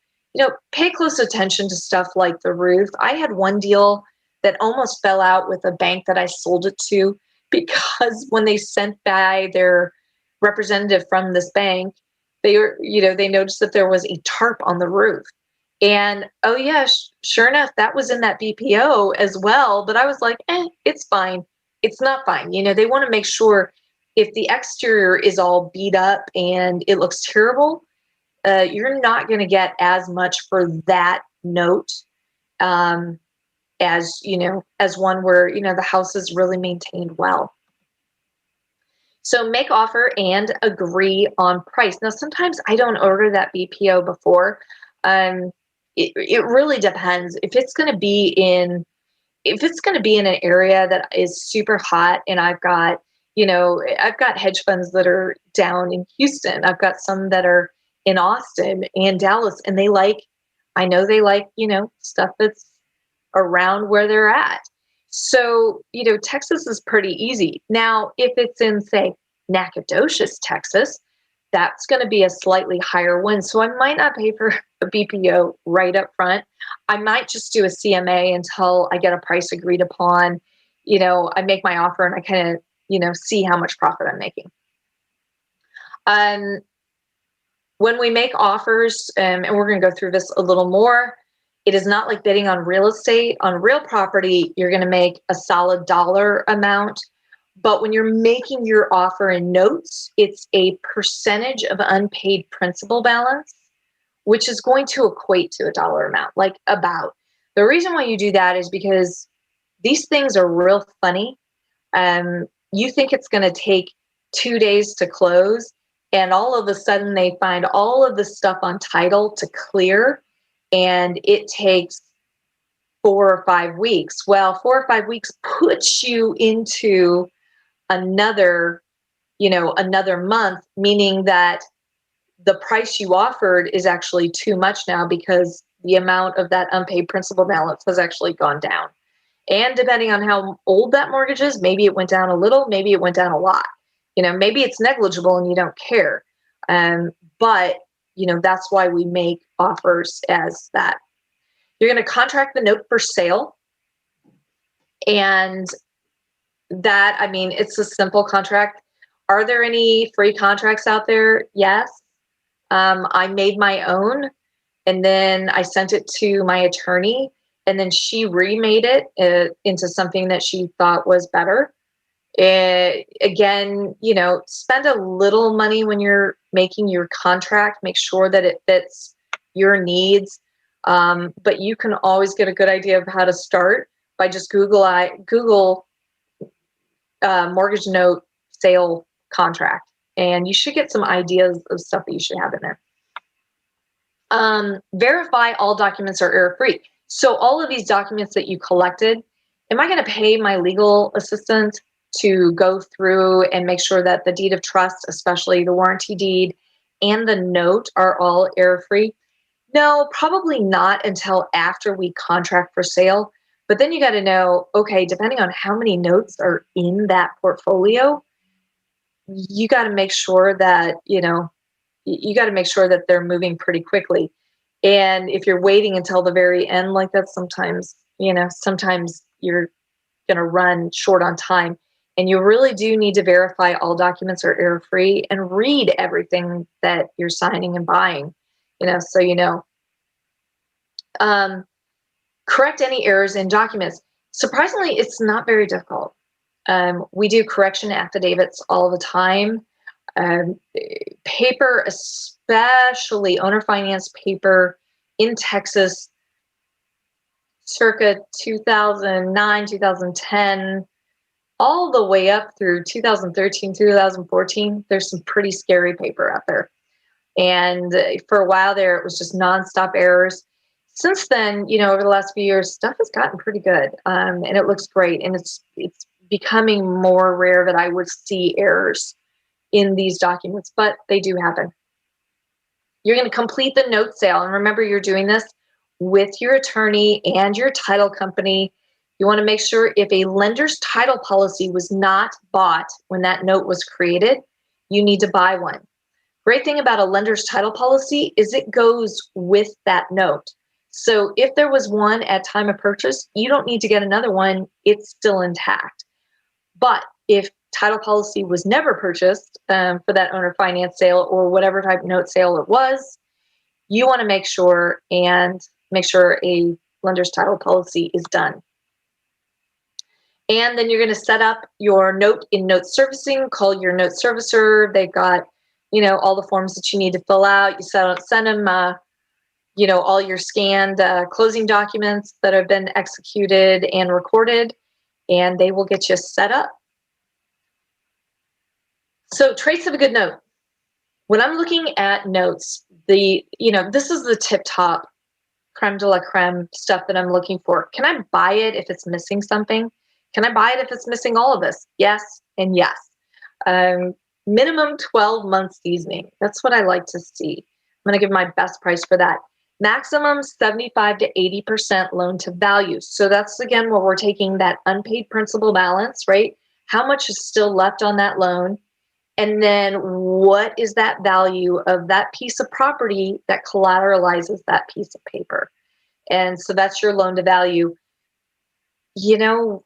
pay close attention to stuff like the roof. I had one deal that almost fell out with a bank that I sold it to, because when they sent by their representative from this bank, they noticed that there was a tarp on the roof. And, oh yeah, sure enough, that was in that BPO as well. But I was like, it's fine. It's not fine. They want to make sure if the exterior is all beat up and it looks terrible, you're not going to get as much for that note as one where, the house is really maintained well. So make offer and agree on price. Now, sometimes I don't order that BPO before. It really depends. If it's going to be in an area that is super hot, and I've got hedge funds that are down in Houston. I've got some that are in Austin and Dallas, and I know they like, stuff that's around where they're at. So, Texas is pretty easy. Now, if it's in, say, Nacogdoches, Texas, that's going to be a slightly higher one. So I might not pay for a BPO right up front. I might just do a CMA until I get a price agreed upon. I make my offer and I kind of, see how much profit I'm making. When we make offers, and we're going to go through this a little more, it is not like bidding on real estate. On real property, you're going to make a solid dollar amount. But when you're making your offer in notes, it's a percentage of unpaid principal balance, which is going to equate to a dollar amount, like about. The reason why you do that is because these things are real funny. You think it's going to take 2 days to close, and all of a sudden they find all of the stuff on title to clear, and it takes 4 or 5 weeks. Well, 4 or 5 weeks puts you into another month, meaning that the price you offered is actually too much now because the amount of that unpaid principal balance has actually gone down. And depending on how old that mortgage is, maybe it went down a little, maybe it went down a lot. Maybe it's negligible and you don't care. But that's why we make offers as that. You're going to contract the note for sale. And that, it's a simple contract. Are there any free contracts out there? Yes. I made my own, and then I sent it to my attorney, and then she remade it into something that she thought was better. Again, spend a little money when you're making your contract. Make sure that it fits your needs. But you can always get a good idea of how to start by just Google mortgage note sale contract, and you should get some ideas of stuff that you should have in there. Verify all documents are error-free. So all of these documents that you collected, am I going to pay my legal assistant to go through and make sure that the deed of trust, especially the warranty deed and the note, are all error-free? No, probably not until after we contract for sale. But then you got to know, okay, depending on how many notes are in that portfolio, you got to make sure that, you got to make sure that they're moving pretty quickly. And if you're waiting until the very end like that, sometimes you're going to run short on time. And you really do need to verify all documents are error-free and read everything that you're signing and buying, so correct any errors in documents. Surprisingly, it's not very difficult. We do correction affidavits all the time. Paper, especially owner finance paper in Texas, circa 2009, 2010, all the way up through 2013, 2014, there's some pretty scary paper out there. And for a while there, it was just nonstop errors. Since then, over the last few years, stuff has gotten pretty good, and it looks great. And it's becoming more rare that I would see errors in these documents, but they do happen. You're going to complete the note sale. And remember, you're doing this with your attorney and your title company. You want to make sure if a lender's title policy was not bought when that note was created, you need to buy one. Great thing about a lender's title policy is it goes with that note. So if there was one at time of purchase, you don't need to get another one. It's still intact. But if title policy was never purchased for that owner finance sale or whatever type of note sale it was, you want to make sure a lender's title policy is done. And then you're going to set up your note in note servicing, call your note servicer. They've got, all the forms that you need to fill out. You send them, all your scanned closing documents that have been executed and recorded, and they will get you set up. So traits of a good note. When I'm looking at notes, this is the tip top, creme de la creme stuff that I'm looking for. Can I buy it if it's missing something? Can I buy it if it's missing all of this? Yes and yes. Minimum 12 months seasoning. That's what I like to see. I'm going to give my best price for that. Maximum 75 to 80% loan to value. So that's again where we're taking that unpaid principal balance, right? How much is still left on that loan? And then what is that value of that piece of property that collateralizes that piece of paper? And so that's your loan to value.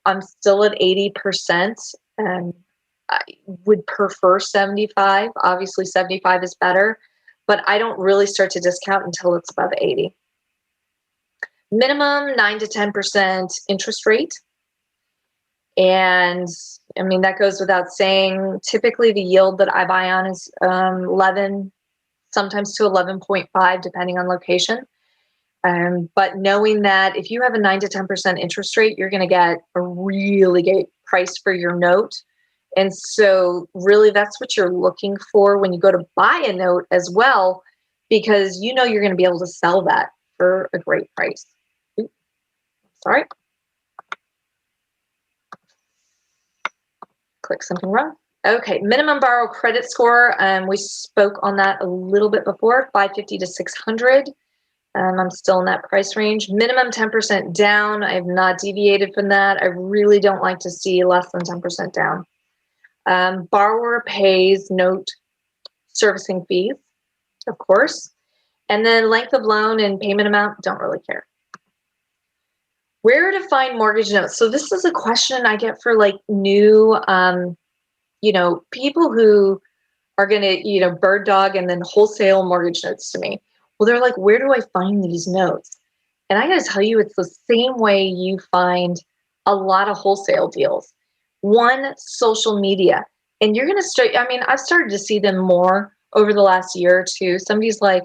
I'm still at 80%, and I would prefer 75. Obviously, 75 is better, but I don't really start to discount until it's above 80. Minimum 9 to 10% interest rate. And I mean, that goes without saying. Typically, the yield that I buy on is 11, sometimes to 11.5, depending on location. But knowing that if you have a 9 to 10% interest rate, you're going to get a really great price for your note. And so really that's what you're looking for when you go to buy a note as well, because you're going to be able to sell that for a great price. Oops, sorry. Click something wrong. Okay, minimum borrow credit score. We spoke on that a little bit before, 550 to 600. I'm still in that price range. Minimum 10% down. I have not deviated from that. I really don't like to see less than 10% down. Borrower pays note servicing fees, of course. And then length of loan and payment amount, don't really care. Where to find mortgage notes? So this is a question I get for like new, people who are going to, bird dog and then wholesale mortgage notes to me. Well, they're like, where do I find these notes? And I got to tell you, it's the same way you find a lot of wholesale deals. One, social media. And you're going to start, I've started to see them more over the last year or two. Somebody's like,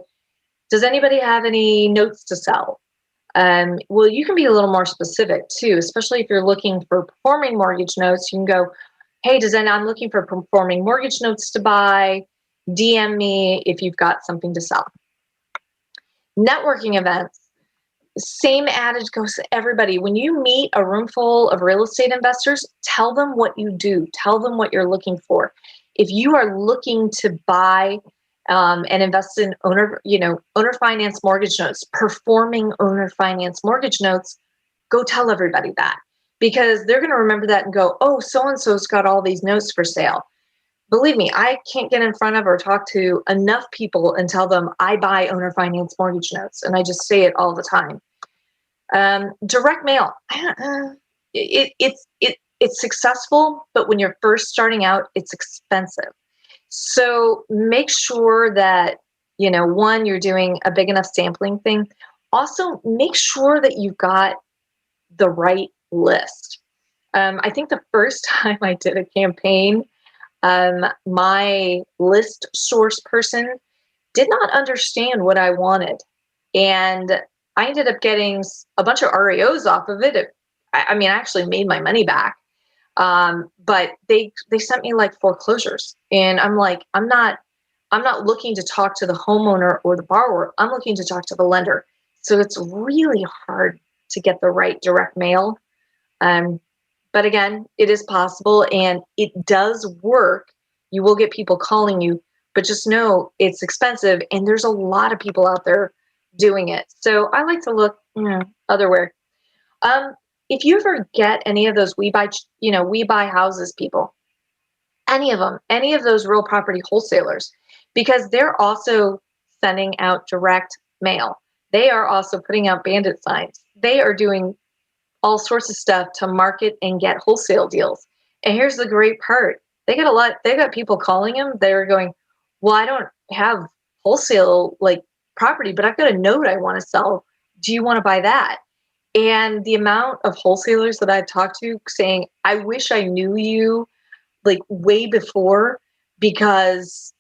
does anybody have any notes to sell? Well, you can be a little more specific too, especially if you're looking for performing mortgage notes. You can go, hey, I'm looking for performing mortgage notes to buy. DM me if you've got something to sell. Networking events. Same adage goes to everybody. When you meet a room full of real estate investors, tell them what you do. Tell them what you're looking for. If you are looking to buy and invest in owner finance mortgage notes, performing owner finance mortgage notes, go tell everybody that, because they're going to remember that and go, oh, so-and-so's got all these notes for sale. Believe me, I can't get in front of or talk to enough people and tell them I buy owner finance mortgage notes, and I just say it all the time. Direct mail, it's successful, but when you're first starting out, it's expensive. So make sure that one, you're doing a big enough sampling thing. Also, make sure that you've got the right list. I think the first time I did a campaign, my list source person did not understand what I wanted. And I ended up getting a bunch of REOs off of it. I actually made my money back. But they sent me like foreclosures. And I'm like, I'm not looking to talk to the homeowner or the borrower. I'm looking to talk to the lender. So it's really hard to get the right direct mail. But again, it is possible and it does work. You will get people calling you, but just know it's expensive and there's a lot of people out there doing it. So I like to look otherwhere. If you ever get any of those we buy houses people, any of them, any of those real property wholesalers, because they're also sending out direct mail. They are also putting out bandit signs. They are doing all sorts of stuff to market and get wholesale deals. And here's the great part. They got people calling them. They're going, well, I don't have wholesale property, but I've got a note I want to sell. Do you want to buy that? And the amount of wholesalers that I've talked to saying, I wish I knew you way before, because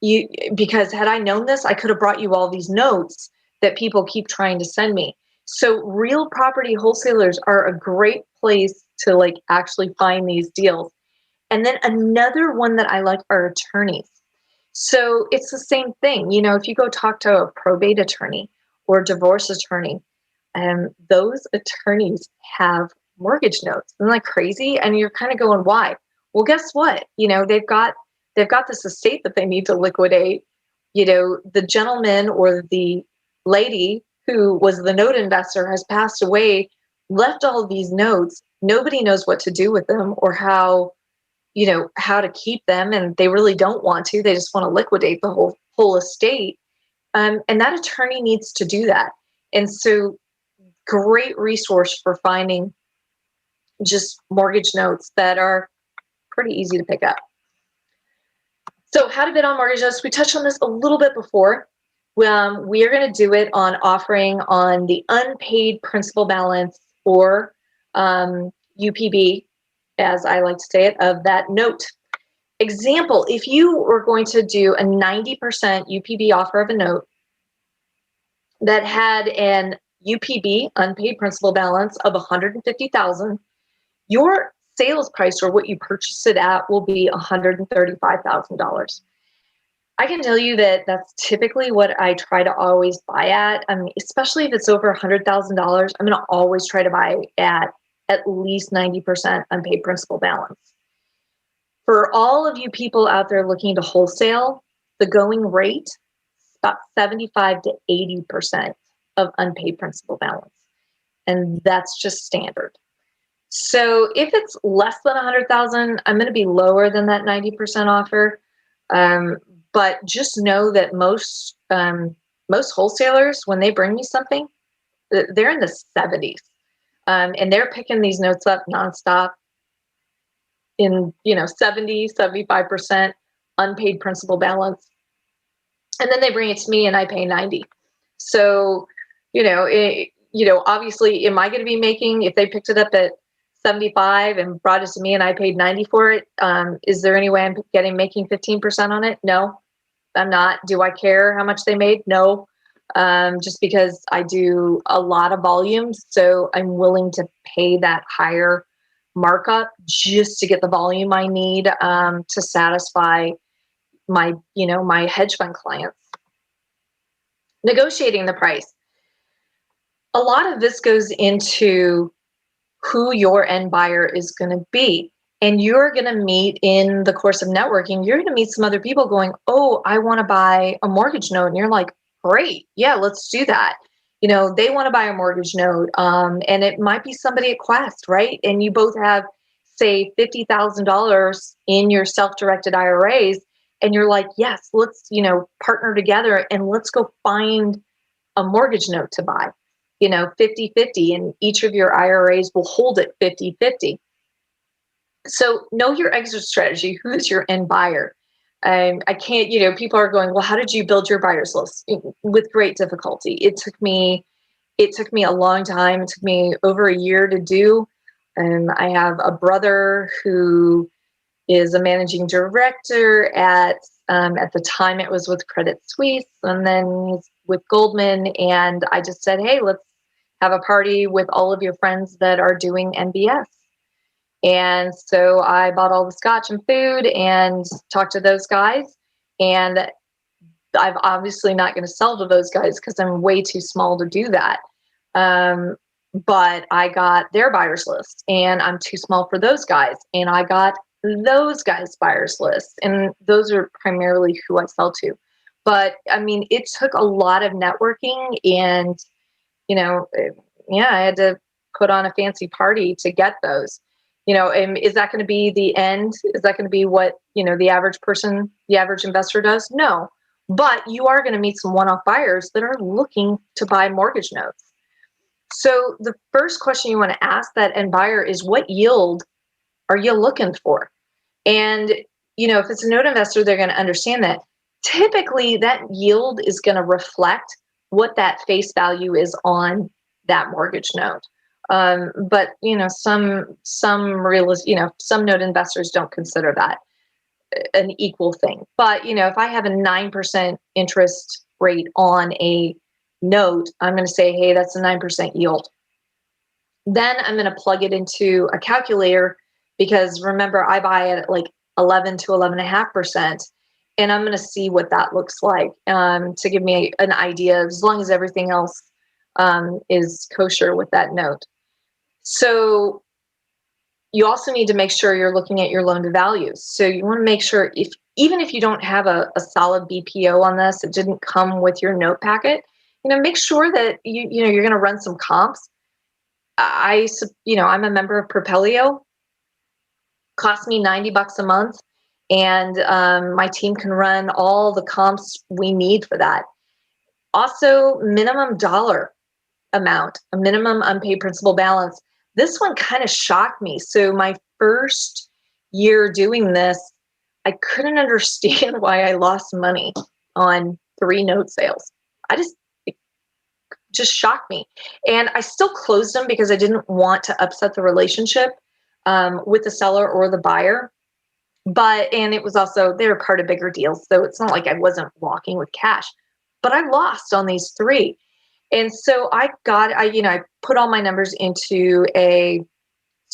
had I known this, I could have brought you all these notes that people keep trying to send me. So real property wholesalers are a great place to actually find these deals. And then another one that I like are attorneys. So it's the same thing. If you go talk to a probate attorney or divorce attorney, those attorneys have mortgage notes. Isn't that crazy? And you're kind of going, why? Well, guess what? They've got this estate that they need to liquidate. The gentleman or the lady who was the note investor has passed away, left all these notes. Nobody knows what to do with them or how to keep them, and they really don't want to. They just want to liquidate the whole estate. And that attorney needs to do that. And so, great resource for finding just mortgage notes that are pretty easy to pick up. So, how to bid on mortgage notes? We touched on this a little bit before. We are going to do it on offering on the unpaid principal balance, or UPB, as I like to say it, of that note. Example, if you were going to do a 90% UPB offer of a note that had an UPB, unpaid principal balance, of $150,000, your sales price, or what you purchased it at, will be $135,000. I can tell you that that's typically what I try to always buy at. I mean, especially if it's over $100,000, I'm going to always try to buy at least 90% unpaid principal balance. For all of you people out there looking to wholesale, the going rate is about 75 to 80% of unpaid principal balance. And that's just standard. So if it's less than 100,000, I'm going to be lower than that 90% offer. But just know that most wholesalers, when they bring me something, they're in the 70s, and they're picking these notes up nonstop in 70, 75% unpaid principal balance, and then they bring it to me and I pay 90. So obviously, am I going to be making, if they picked it up at 75 and brought it to me and I paid 90 for it, is there any way I'm making 15% on it? No, I'm not. Do I care how much they made? No. Just because I do a lot of volumes, so I'm willing to pay that higher markup just to get the volume I need to satisfy my hedge fund clients. Negotiating the price. A lot of this goes into who your end buyer is going to be. And you're going to meet, in the course of networking, you're going to meet some other people going, oh, I want to buy a mortgage note. And you're like, great, yeah, let's do that. They want to buy a mortgage note, and it might be somebody at Quest, right? And you both have, say, $50,000 in your self-directed IRAs, and you're like, yes, let's, partner together and let's go find a mortgage note to buy, 50-50, and each of your IRAs will hold it 50-50. So know your exit strategy. Who is your end buyer? I can't, people are going, well, how did you build your buyers list? With great difficulty. It took me a long time. It took me over a year to do. I have a brother who is a managing director at the time it was with Credit Suisse, and then he's with Goldman. And I just said, hey, let's have a party with all of your friends that are doing MBS. And so I bought all the scotch and food and talked to those guys. And I'm obviously not going to sell to those guys because I'm way too small to do that. But I got their buyers list, and I'm too small for those guys. And I got those guys' buyers list. And those are primarily who I sell to. But I mean, it took a lot of networking, and, I had to put on a fancy party to get those. And is that going to be the end? Is that going to be what, the average person, the average investor does? No. But you are going to meet some one-off buyers that are looking to buy mortgage notes. So the first question you want to ask that end buyer is, what yield are you looking for? And, if it's a note investor, they're going to understand that. Typically, that yield is going to reflect what that face value is on that mortgage note. But some note investors don't consider that an equal thing. But if I have a 9% interest rate on a note, I'm going to say, hey, that's a 9% yield. Then I'm going to plug it into a calculator, because remember, I buy it at like 11 to 11.5%, and I'm going to see what that looks like to give me an idea, as long as everything else is kosher with that note. So you also need to make sure you're looking at your loan to value. So you want to make sure, even if you don't have a solid BPO on this, it didn't come with your note packet, make sure that you're going to run some comps. I'm a member of Propelio. Costs me $90 a month, and my team can run all the comps we need for that. Also, minimum dollar amount, a minimum unpaid principal balance. This one kind of shocked me. So my first year doing this, I couldn't understand why I lost money on 3 note sales. It just shocked me. And I still closed them because I didn't want to upset the relationship with the seller or the buyer. And it was also, they were part of bigger deals. So it's not like I wasn't walking with cash, but I lost on these 3. And so I put all my numbers into a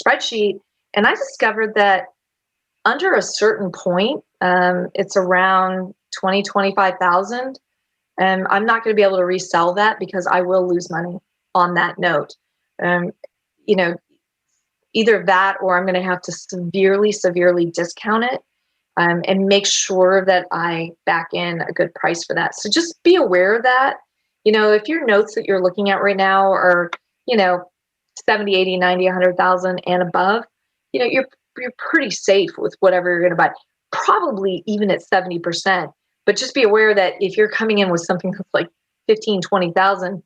spreadsheet, and I discovered that under a certain point, it's around 25,000. And I'm not going to be able to resell that because I will lose money on that note. Either that, or I'm going to have to severely discount it, and make sure that I back in a good price for that. So just be aware of that. If your notes that you're looking at right now are, 70, 80, 90, 100,000 and above, you're pretty safe with whatever you're going to buy, probably even at 70%. But just be aware that if you're coming in with something that's like 15, 20,000,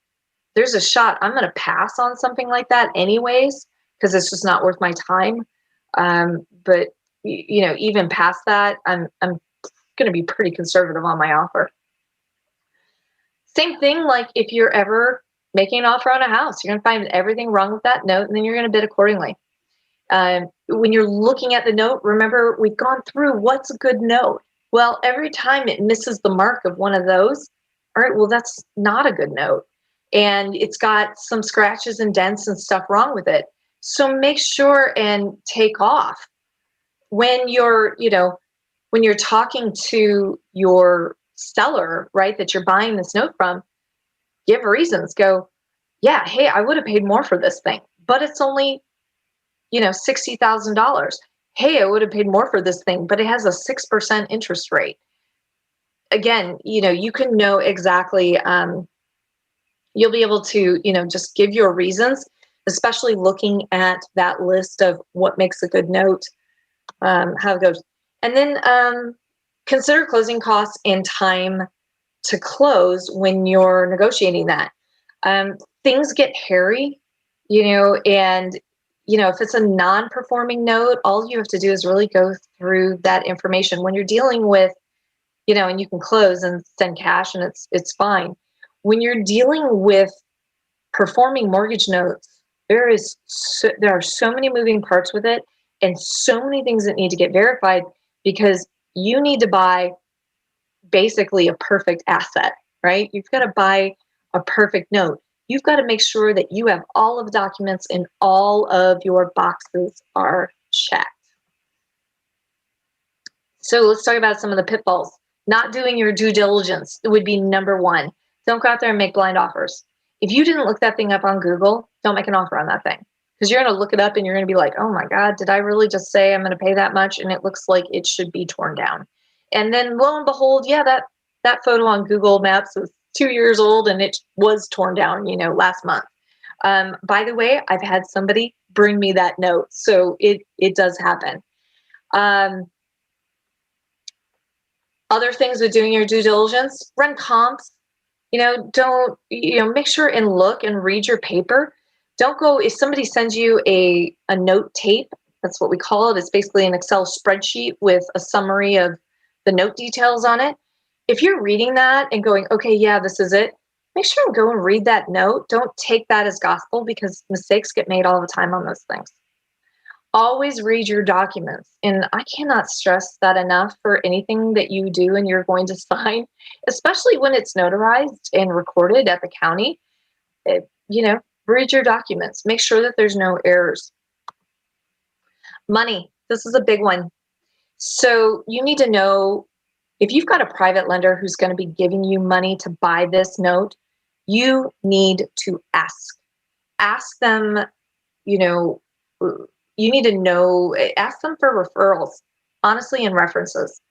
there's a shot I'm going to pass on something like that anyways, because it's just not worth my time. But even past that, I'm going to be pretty conservative on my offer. Same thing, like if you're ever making an offer on a house, you're going to find everything wrong with that note, and then you're going to bid accordingly. When you're looking at the note, remember, we've gone through what's a good note. Well, every time it misses the mark of one of those, all right, well, that's not a good note. And it's got some scratches and dents and stuff wrong with it. So make sure and take off. When you're talking to your seller, right, that you're buying this note from, give reasons. Go, yeah, hey, I would have paid more for this thing, but it's only, $60,000. Hey, I would have paid more for this thing, but it has a 6% interest rate. Again, you can know exactly, you'll be able to, just give your reasons, especially looking at that list of what makes a good note, how it goes. And then consider closing costs and time to close when you're negotiating that. Things get hairy, and, if it's a non-performing note, all you have to do is really go through that information. When you're dealing with, and you can close and send cash and it's fine. When you're dealing with performing mortgage notes, there are so many moving parts with it, and so many things that need to get verified, because you need to buy basically a perfect asset, right? You've got to buy a perfect note. You've got to make sure that you have all of the documents and all of your boxes are checked. So let's talk about some of the pitfalls. Not doing your due diligence would be number 1. Don't go out there and make blind offers. If you didn't look that thing up on Google, don't make an offer on that thing, because you're going to look it up and you're going to be like, oh my God, did I really just say I'm going to pay that much? And it looks like it should be torn down. And then lo and behold, yeah, that photo on Google Maps was 2 years old and it was torn down, last month. By the way, I've had somebody bring me that note. So it does happen. Other things with doing your due diligence, run comps. Don't, make sure and look and read your paper. Don't go, if somebody sends you a note tape, that's what we call it. It's basically an Excel spreadsheet with a summary of the note details on it. If you're reading that and going, okay, yeah, this is it, make sure and go and read that note. Don't take that as gospel, because mistakes get made all the time on those things. Always read your documents. And I cannot stress that enough for anything that you do and you're going to sign, especially when it's notarized and recorded at the county. Read your documents. Make sure that there's no errors. Money. This is a big one. So you need to know, if you've got a private lender who's going to be giving you money to buy this note, you need to ask. Ask them, you need to know, ask them for referrals, honestly, and references.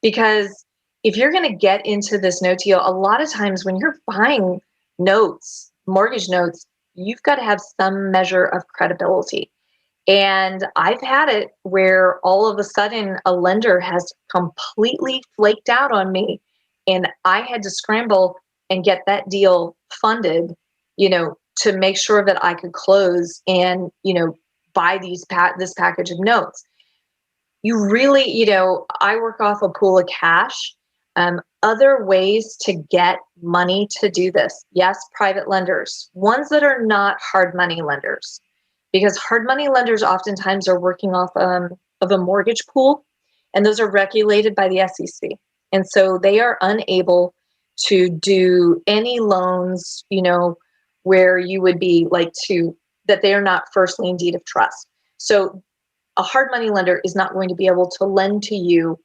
Because if you're going to get into this note deal, a lot of times when you're buying notes, mortgage notes, you've got to have some measure of credibility. And I've had it where all of a sudden a lender has completely flaked out on me, and I had to scramble and get that deal funded, to make sure that I could close and, buy this package of notes. You really, I work off a pool of cash. Other ways to get money to do this. Yes, private lenders, ones that are not hard money lenders, because hard money lenders oftentimes are working off of a mortgage pool, and those are regulated by the SEC. And so they are unable to do any loans, where you would be that they are not first lien deed of trust. So a hard money lender is not going to be able to lend to you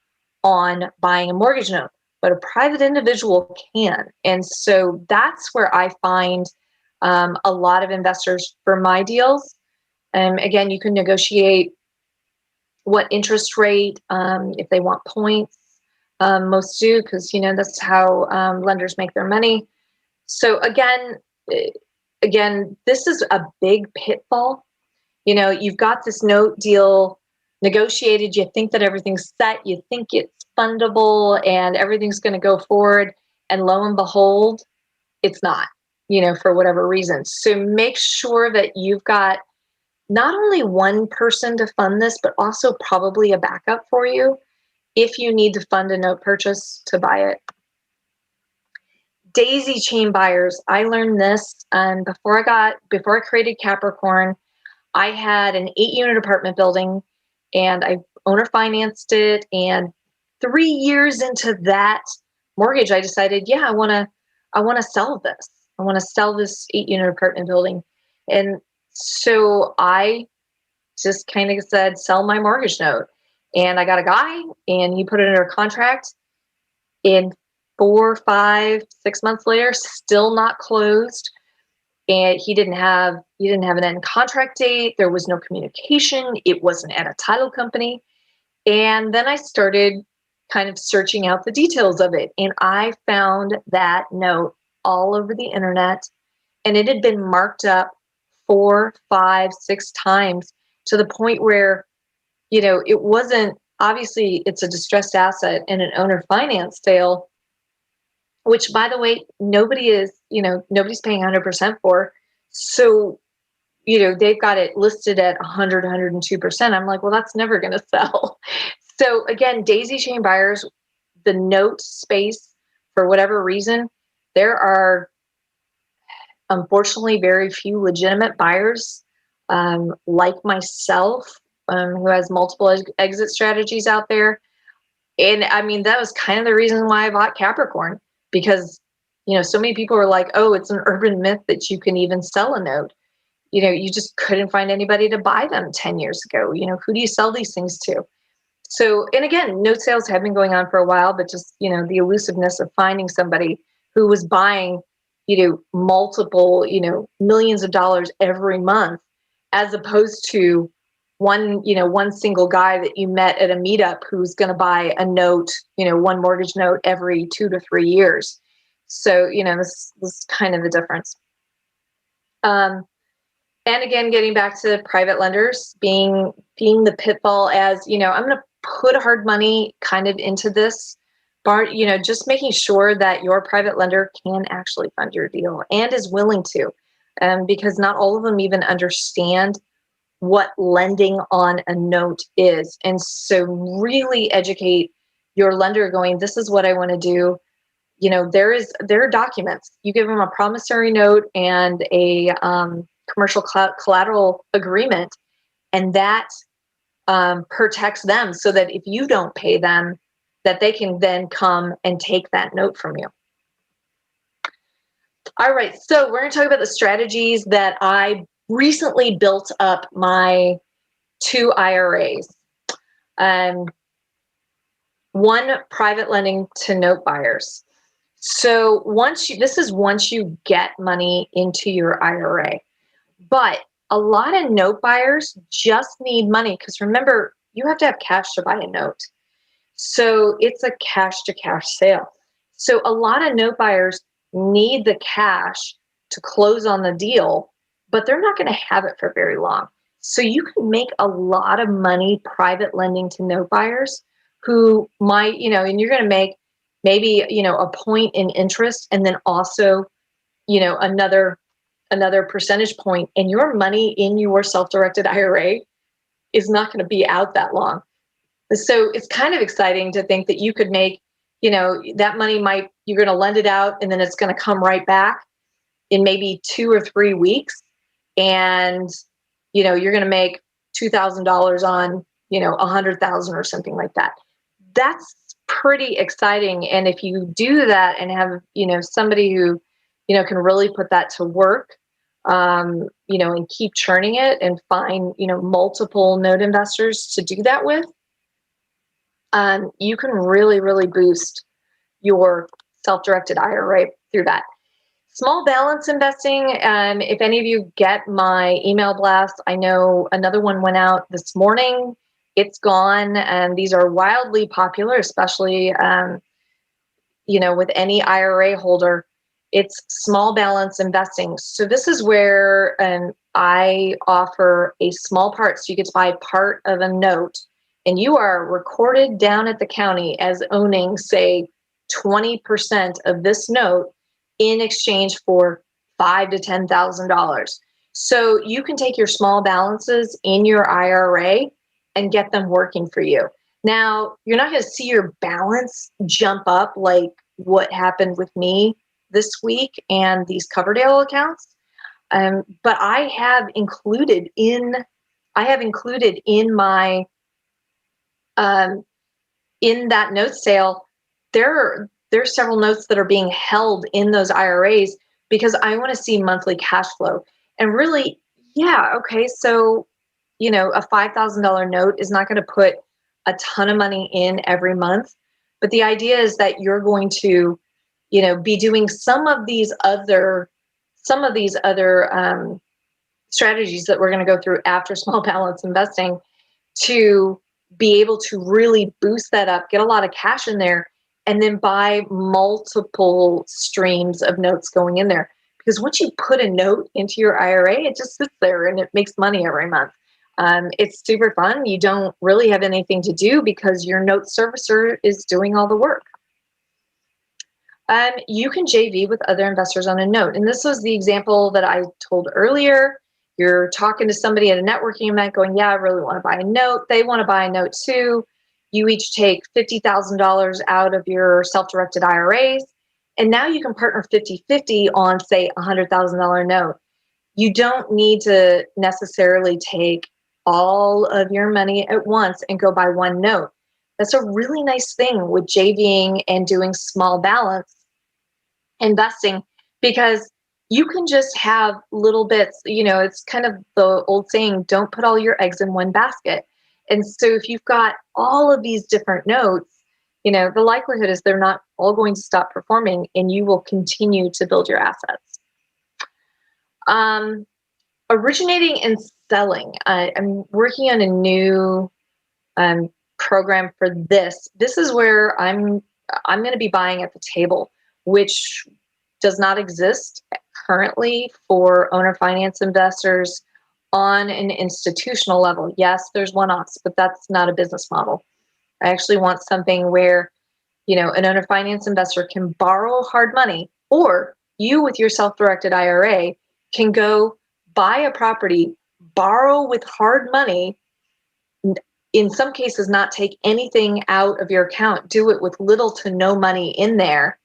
on buying a mortgage note, but a private individual can. And so that's where I find a lot of investors for my deals. Again, you can negotiate what interest rate, if they want points. Most do, because that's how lenders make their money. So again, this is a big pitfall. You've got this note deal negotiated. You think that everything's set. You think it's fundable and everything's going to go forward. And lo and behold, it's not, for whatever reason. So make sure that you've got not only one person to fund this, but also probably a backup for you if you need to fund a note purchase to buy it. Daisy chain buyers. I learned this before I created Capricorn. I had an 8-unit apartment building, and I owner financed it. And 3 years into that mortgage, I decided, I want to sell this. I want to sell this 8-unit apartment building. And so I just kind of said, sell my mortgage note. And I got a guy, and he put it under contract. And 4, 5, 6 months later, still not closed. And he didn't have an end contract date. There was no communication. It wasn't at a title company. And then I started kind of searching out the details of it. And I found that note all over the internet. And it had been marked up 4, 5, 6 times to the point where, it wasn't, obviously it's a distressed asset in an owner finance sale, which, by the way, nobody's paying 100% for. So, they've got it listed at 100, 102%. I'm like, well, that's never going to sell. So again, daisy chain buyers, the note space, for whatever reason, there are unfortunately very few legitimate buyers like myself, who has multiple exit strategies out there. And I mean, that was kind of the reason why I bought Capricorn, because, so many people were like, oh, it's an urban myth that you can even sell a note. You just couldn't find anybody to buy them 10 years ago. Who do you sell these things to? So, and again, note sales have been going on for a while, but just, the elusiveness of finding somebody who was buying, multiple, millions of dollars every month, as opposed to one single guy that you met at a meetup who's going to buy a note, one mortgage note every 2 to 3 years. So, this is kind of the difference. And again, getting back to private lenders being the pitfall, as, I'm going to put hard money kind of into this part, just making sure that your private lender can actually fund your deal and is willing to, because not all of them even understand what lending on a note is. And so really educate your lender going, this is what I want to do. There are documents. You give them a promissory note and a commercial collateral agreement, and that protects them so that if you don't pay them, that they can then come and take that note from you. All right, so we're going to talk about the strategies that I recently built up my 2 IRAs. One, private lending to note buyers. So once you get money into your IRA, but a lot of note buyers just need money, because remember, you have to have cash to buy a note. So it's a cash to cash sale. So a lot of note buyers need the cash to close on the deal, but they're not going to have it for very long. So you can make a lot of money private lending to note buyers who might, and you're going to make maybe, a point in interest, and then also, another percentage point, and your money in your self-directed IRA is not going to be out that long. So it's kind of exciting to think that you could make, that money you're going to lend it out, and then it's going to come right back in maybe 2 or 3 weeks. And, you're going to make $2,000 on, 100,000 or something like that. That's pretty exciting. And if you do that and have, somebody who, can really put that to work, and keep churning it and find, multiple note investors to do that with, you can really, really boost your self-directed IRA through that. Small balance investing, if any of you get my email blast, I know another one went out this morning. It's gone, and these are wildly popular, especially, with any IRA holder. It's small balance investing. So this is where I offer a small part, so you get to buy part of a note, and you are recorded down at the county as owning, say, 20% of this note in exchange for $5,000 to $10,000. So you can take your small balances in your IRA and get them working for you. Now, you're not going to see your balance jump up like what happened with me this week and these Coverdale accounts, but I have included in my in that note sale, there's several notes that are being held in those IRAs because I want to see monthly cash flow. And really, yeah, okay, so, a $5,000 note is not going to put a ton of money in every month, but the idea is that you're going to, be doing some of these other strategies that we're going to go through after small balance investing to be able to really boost that up, get a lot of cash in there, and then buy multiple streams of notes going in there. Because once you put a note into your IRA, it just sits there and it makes money every month. It's super fun. You don't really have anything to do because your note servicer is doing all the work. You can JV with other investors on a note. And this was the example that I told earlier. You're talking to somebody at a networking event going, yeah, I really want to buy a note. They want to buy a note too. You each take $50,000 out of your self-directed IRAs. And now you can partner 50-50 on, say, a $100,000 note. You don't need to necessarily take all of your money at once and go buy one note. That's a really nice thing with JVing and doing small balance investing, because you can just have little bits, it's kind of the old saying, don't put all your eggs in one basket. And so if you've got all of these different notes, the likelihood is they're not all going to stop performing and you will continue to build your assets. Originating and selling. I'm working on a new program for this. This is where I'm going to be buying at the table, which does not exist currently for owner finance investors on an institutional level. Yes, there's one-offs, but that's not a business model. I actually want something where, an owner finance investor can borrow hard money, or you with your self-directed IRA can go buy a property, borrow with hard money, in some cases not take anything out of your account, do it with little to no money in there,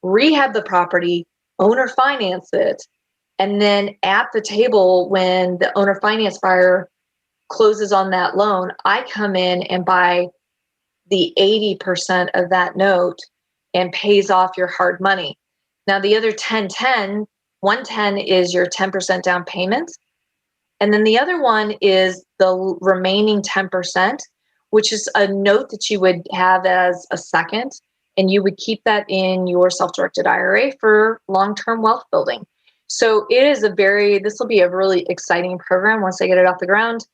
rehab the property, owner finance it, and then at the table when the owner finance buyer closes on that loan, I come in and buy the 80% of that note and pays off your hard money. Now the other 110 is your 10% down payment. And then the other one is the remaining 10%, which is a note that you would have as a second, and you would keep that in your self-directed IRA for long-term wealth building. So this will be a really exciting program once I get it off the ground,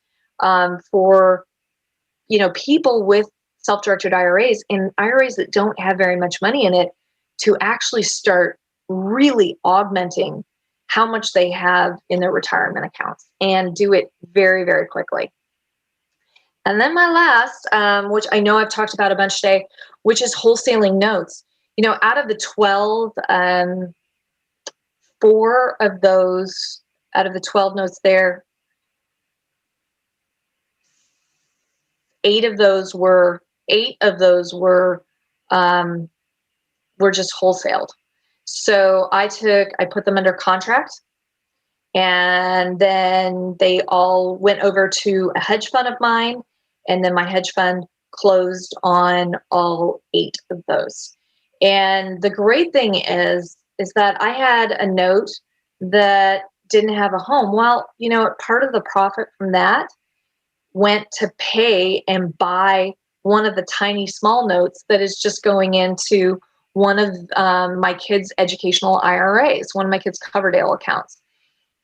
for, people with self-directed IRAs and IRAs that don't have very much money in it to actually start really augmenting how much they have in their retirement accounts, and do it very, very quickly. And then my last, which I know I've talked about a bunch today, which is wholesaling notes. Out of the 12, 4 of those, out of the 12 notes there, 8 of those were just wholesaled. So I put them under contract, and then they all went over to a hedge fund of mine, and then my hedge fund closed on all 8 of those. And the great thing is that I had a note that didn't have a home. Well, part of the profit from that went to pay and buy one of the tiny small notes that is just going into one of my kids' educational IRAs, one of my kids' Coverdale accounts.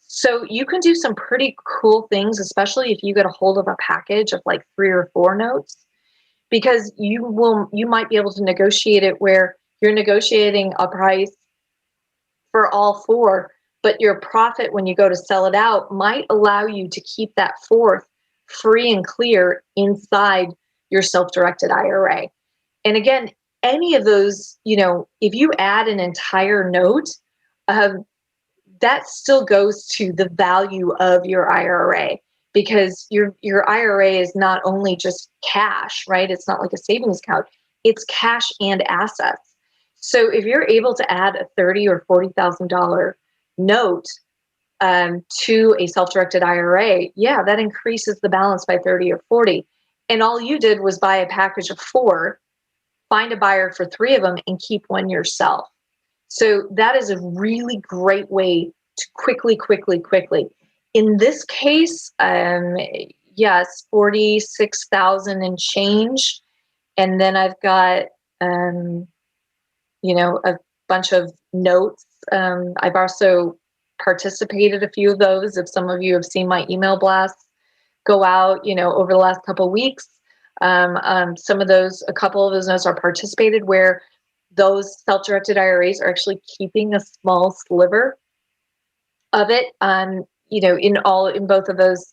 So you can do some pretty cool things, especially if you get a hold of a package of like 3 or 4 notes, because you might be able to negotiate it where you're negotiating a price for all 4, but your profit when you go to sell it out might allow you to keep that 4th free and clear inside your self-directed IRA. And again, any of those, if you add an entire note, that still goes to the value of your IRA, because your IRA is not only just cash, right? It's not like a savings account. It's cash and assets. So if you're able to add a $30,000 or $40,000 note to a self-directed IRA, that increases the balance by 30 or 40. And all you did was buy a package of 4, find a buyer for 3 of them, and keep 1 yourself. So that is a really great way to quickly. In this case, yes, 46,000 and change. And then I've got, a bunch of notes. I've also participated a few of those. If some of you have seen my email blasts go out, over the last couple of weeks, a couple of those notes are participated where those self-directed IRAs are actually keeping a small sliver of it. In both of those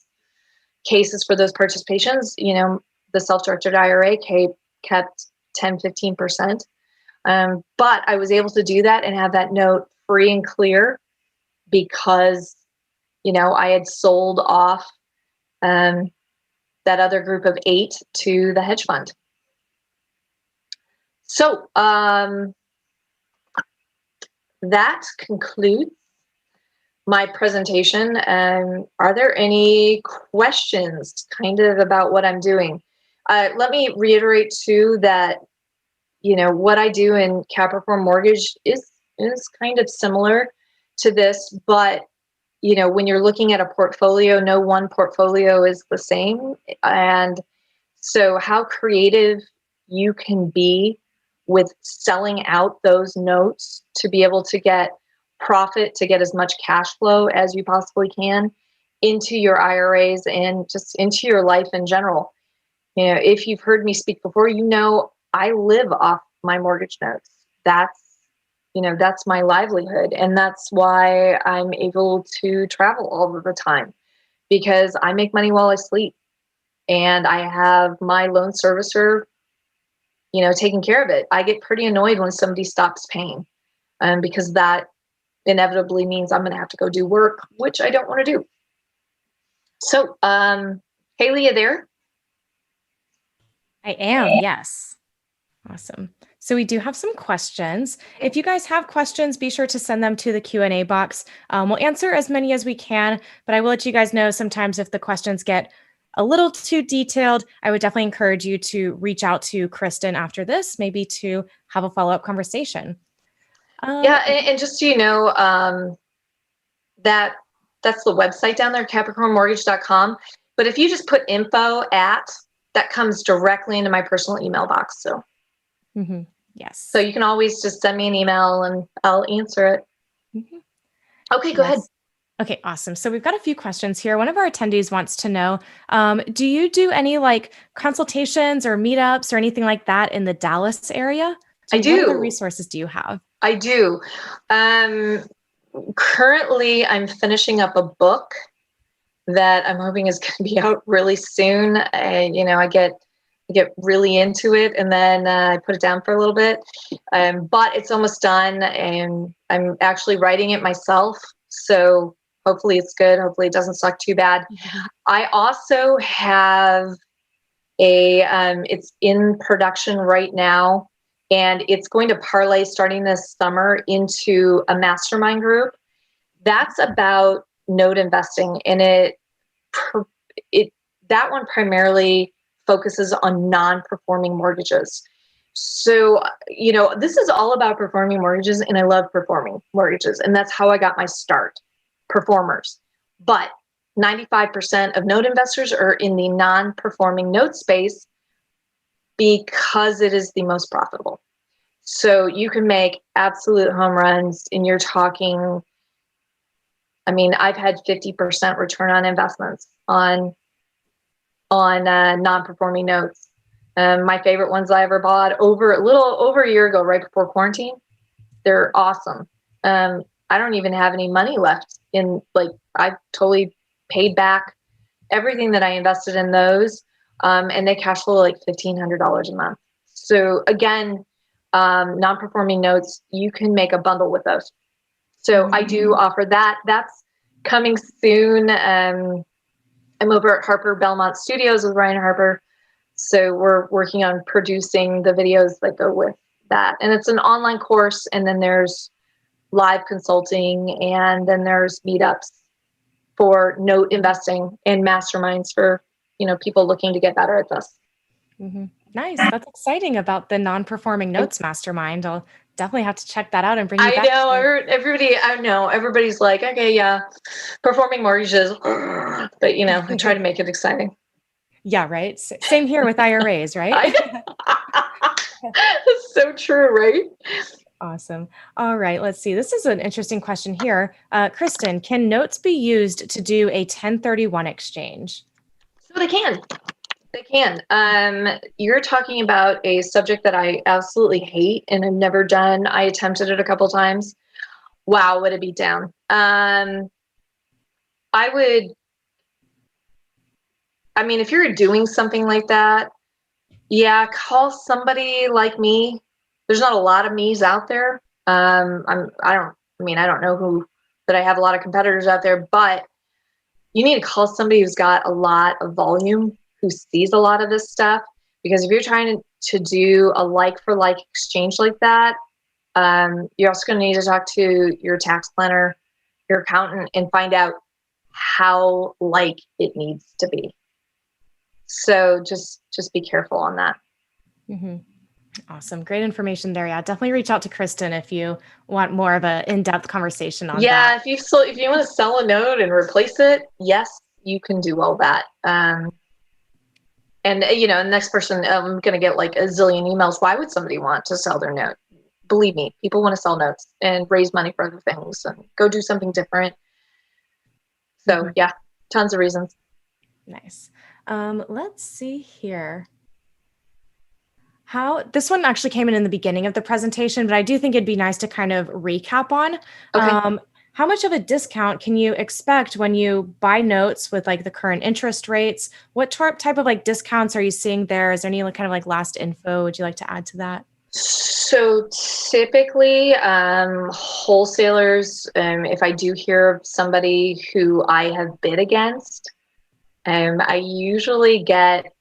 cases for those participations, the self-directed IRA kept 10-15%. But I was able to do that and have that note free and clear because, I had sold off that other group of 8 to the hedge fund. So that concludes my presentation. Are there any questions kind of about what I'm doing? Let me reiterate too that, what I do in Capricorn Mortgage is kind of similar to this, but when you're looking at a portfolio, no one portfolio is the same. And so how creative you can be with selling out those notes to be able to get profit, to get as much cash flow as you possibly can into your IRAs and just into your life in general. If you've heard me speak before, I live off my mortgage notes. That's my livelihood. And that's why I'm able to travel all of the time, because I make money while I sleep. And I have my loan servicer, taking care of it. I get pretty annoyed when somebody stops paying, because that inevitably means I'm going to have to go do work, which I don't want to do. So, Haley, you there? I am, yes. Awesome. So we do have some questions. If you guys have questions, be sure to send them to the Q&A box. We'll answer as many as we can, but I will let you guys know sometimes if the questions get a little too detailed, I would definitely encourage you to reach out to Kristen after this, maybe to have a follow-up conversation. And just so you know, that's the website down there, capricornmortgage.com. But if you just put info at, that comes directly into my personal email box. So, yes. So you can always just send me an email and I'll answer it. Okay, go ahead. Okay, awesome. So we've got a few questions here. One of our attendees wants to know, do you do any consultations or meetups or anything like that in the Dallas area? I do. What other resources do you have? I do. Currently, I'm finishing up a book that I'm hoping is going to be out really soon. And, I get really into it, and then I put it down for a little bit. But it's almost done, and I'm actually writing it myself. So hopefully it's good. Hopefully it doesn't suck too bad. I also have it's in production right now, and it's going to parlay starting this summer into a mastermind group. That's about note investing, and that one primarily focuses on non-performing mortgages. So, this is all about performing mortgages, and I love performing mortgages, and that's how I got my start, performers. But 95% of note investors are in the non-performing note space because it is the most profitable. So you can make absolute home runs, and you're talking, I've had 50% return on investments on non-performing notes. My favorite ones I ever bought a little over a year ago, right before quarantine. They're awesome. I don't even have any money left I totally paid back everything that I invested in those. And they cash flow like $1,500 a month. So again, non-performing notes, you can make a bundle with those. So I do offer that. That's coming soon. I'm over at Harper Belmont Studios with Ryan Harper. So we're working on producing the videos that go with that. And it's an online course, and then there's live consulting, and then there's meetups for note investing and masterminds for, people looking to get better at this. Mm-hmm. Nice. That's exciting about the non-performing notes mastermind. I'll definitely have to check that out and bring you back. I know everybody's like, okay, yeah, performing mortgages, but I try to make it exciting. Yeah, right. Same here with IRAs, right? That's so true, right? Awesome. All right, let's see. This is an interesting question here. Kristen, can notes be used to do a 1031 exchange? So they can. They can. You're talking about a subject that I absolutely hate and have never done. I attempted it a couple times. Wow, would it be down? If you're doing something like that, yeah, call somebody like me. There's not a lot of me's out there. I don't know that I have a lot of competitors out there, but you need to call somebody who's got a lot of volume, who sees a lot of this stuff. Because if you're trying to do a like for like exchange like that, you're also going to need to talk to your tax planner, your accountant, and find out how like it needs to be. So just be careful on that. Mm-hmm. Awesome. Great information there. Yeah, definitely reach out to Kristen if you want more of an in-depth conversation on that. Yeah, if you want to sell a note and replace it, yes, you can do all that. And the next person, I'm going to get like a zillion emails. Why would somebody want to sell their note? Believe me, people want to sell notes and raise money for other things and go do something different. So yeah, tons of reasons. Nice. Let's see here. This one actually came in the beginning of the presentation, but I do think it'd be nice to kind of recap on. Okay. How much of a discount can you expect when you buy notes with like the current interest rates? What type of like discounts are you seeing there? Is there any kind of like last info? Would you like to add to that? So typically, wholesalers, if I do hear of somebody who I have bid against, I usually get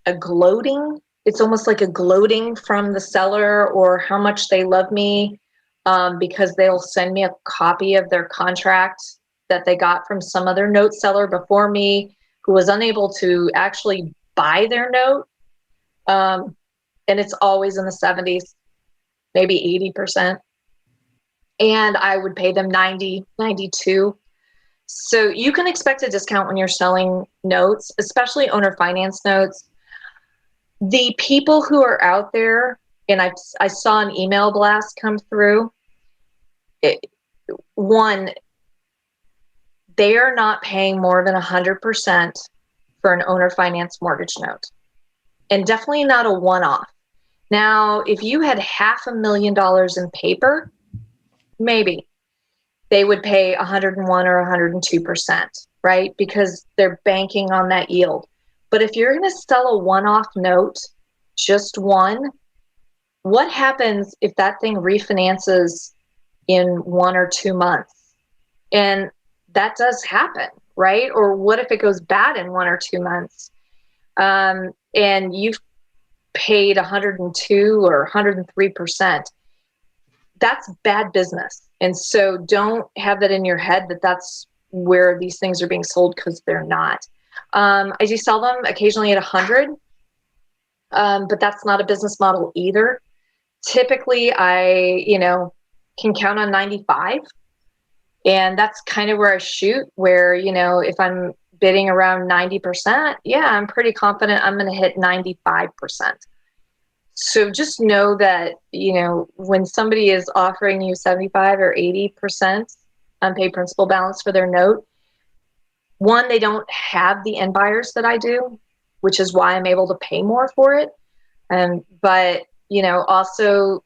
a gloating. It's almost like a gloating from the seller or how much they love me, because they'll send me a copy of their contract that they got from some other note seller before me who was unable to actually buy their note. And it's always in the 70s, maybe 80%. And I would pay them 90, 92. So you can expect a discount when you're selling notes, especially owner finance notes. The people who are out there, and I saw an email blast come through. One, they are not paying more than 100% for an owner finance mortgage note, and definitely not a one-off. Now, if you had $500,000 in paper, maybe. they would pay 101 or 102%, right? Because they're banking on that yield. But if you're going to sell a one-off note, just one, what happens if that thing refinances in 1 or 2 months? And that does happen, right? Or what if it goes bad in 1 or 2 months? And you've paid 102 or 103%. That's bad business. And so don't have that in your head that that's where these things are being sold, because they're not. I do sell them occasionally at 100, but that's not a business model either. Typically, I, can count on 95. And that's kind of where I shoot, where, if I'm bidding around 90%, yeah, I'm pretty confident I'm going to hit 95%. So just know that, when somebody is offering you 75 or 80% unpaid principal balance for their note, one, they don't have the end buyers that I do, which is why I'm able to pay more for it. But, also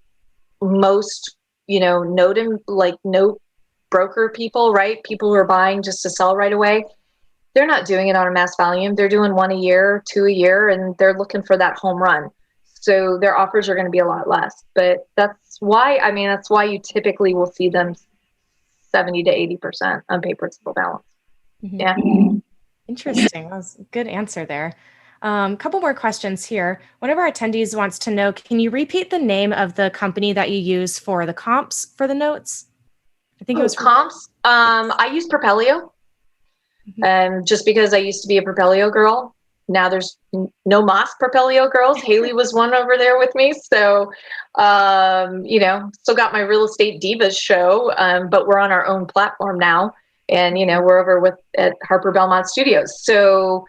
most, note broker people, right? People who are buying just to sell right away, they're not doing it on a mass volume. They're doing 1 a year, 2 a year, and they're looking for that home run. So their offers are going to be a lot less. But that's why you typically will see them 70 to 80% unpaid principal balance. Mm-hmm. Yeah. Interesting. That was a good answer there. Couple more questions here. One of our attendees wants to know, can you repeat the name of the company that you use for the comps for the notes? I think it was comps. I use Propelio. Just because I used to be a Propelio girl. Now there's no Moss Propelio girls. Haley was one over there with me. So, still got my Real Estate Divas show, but we're on our own platform now. And, we're over at Harper Belmont Studios. So,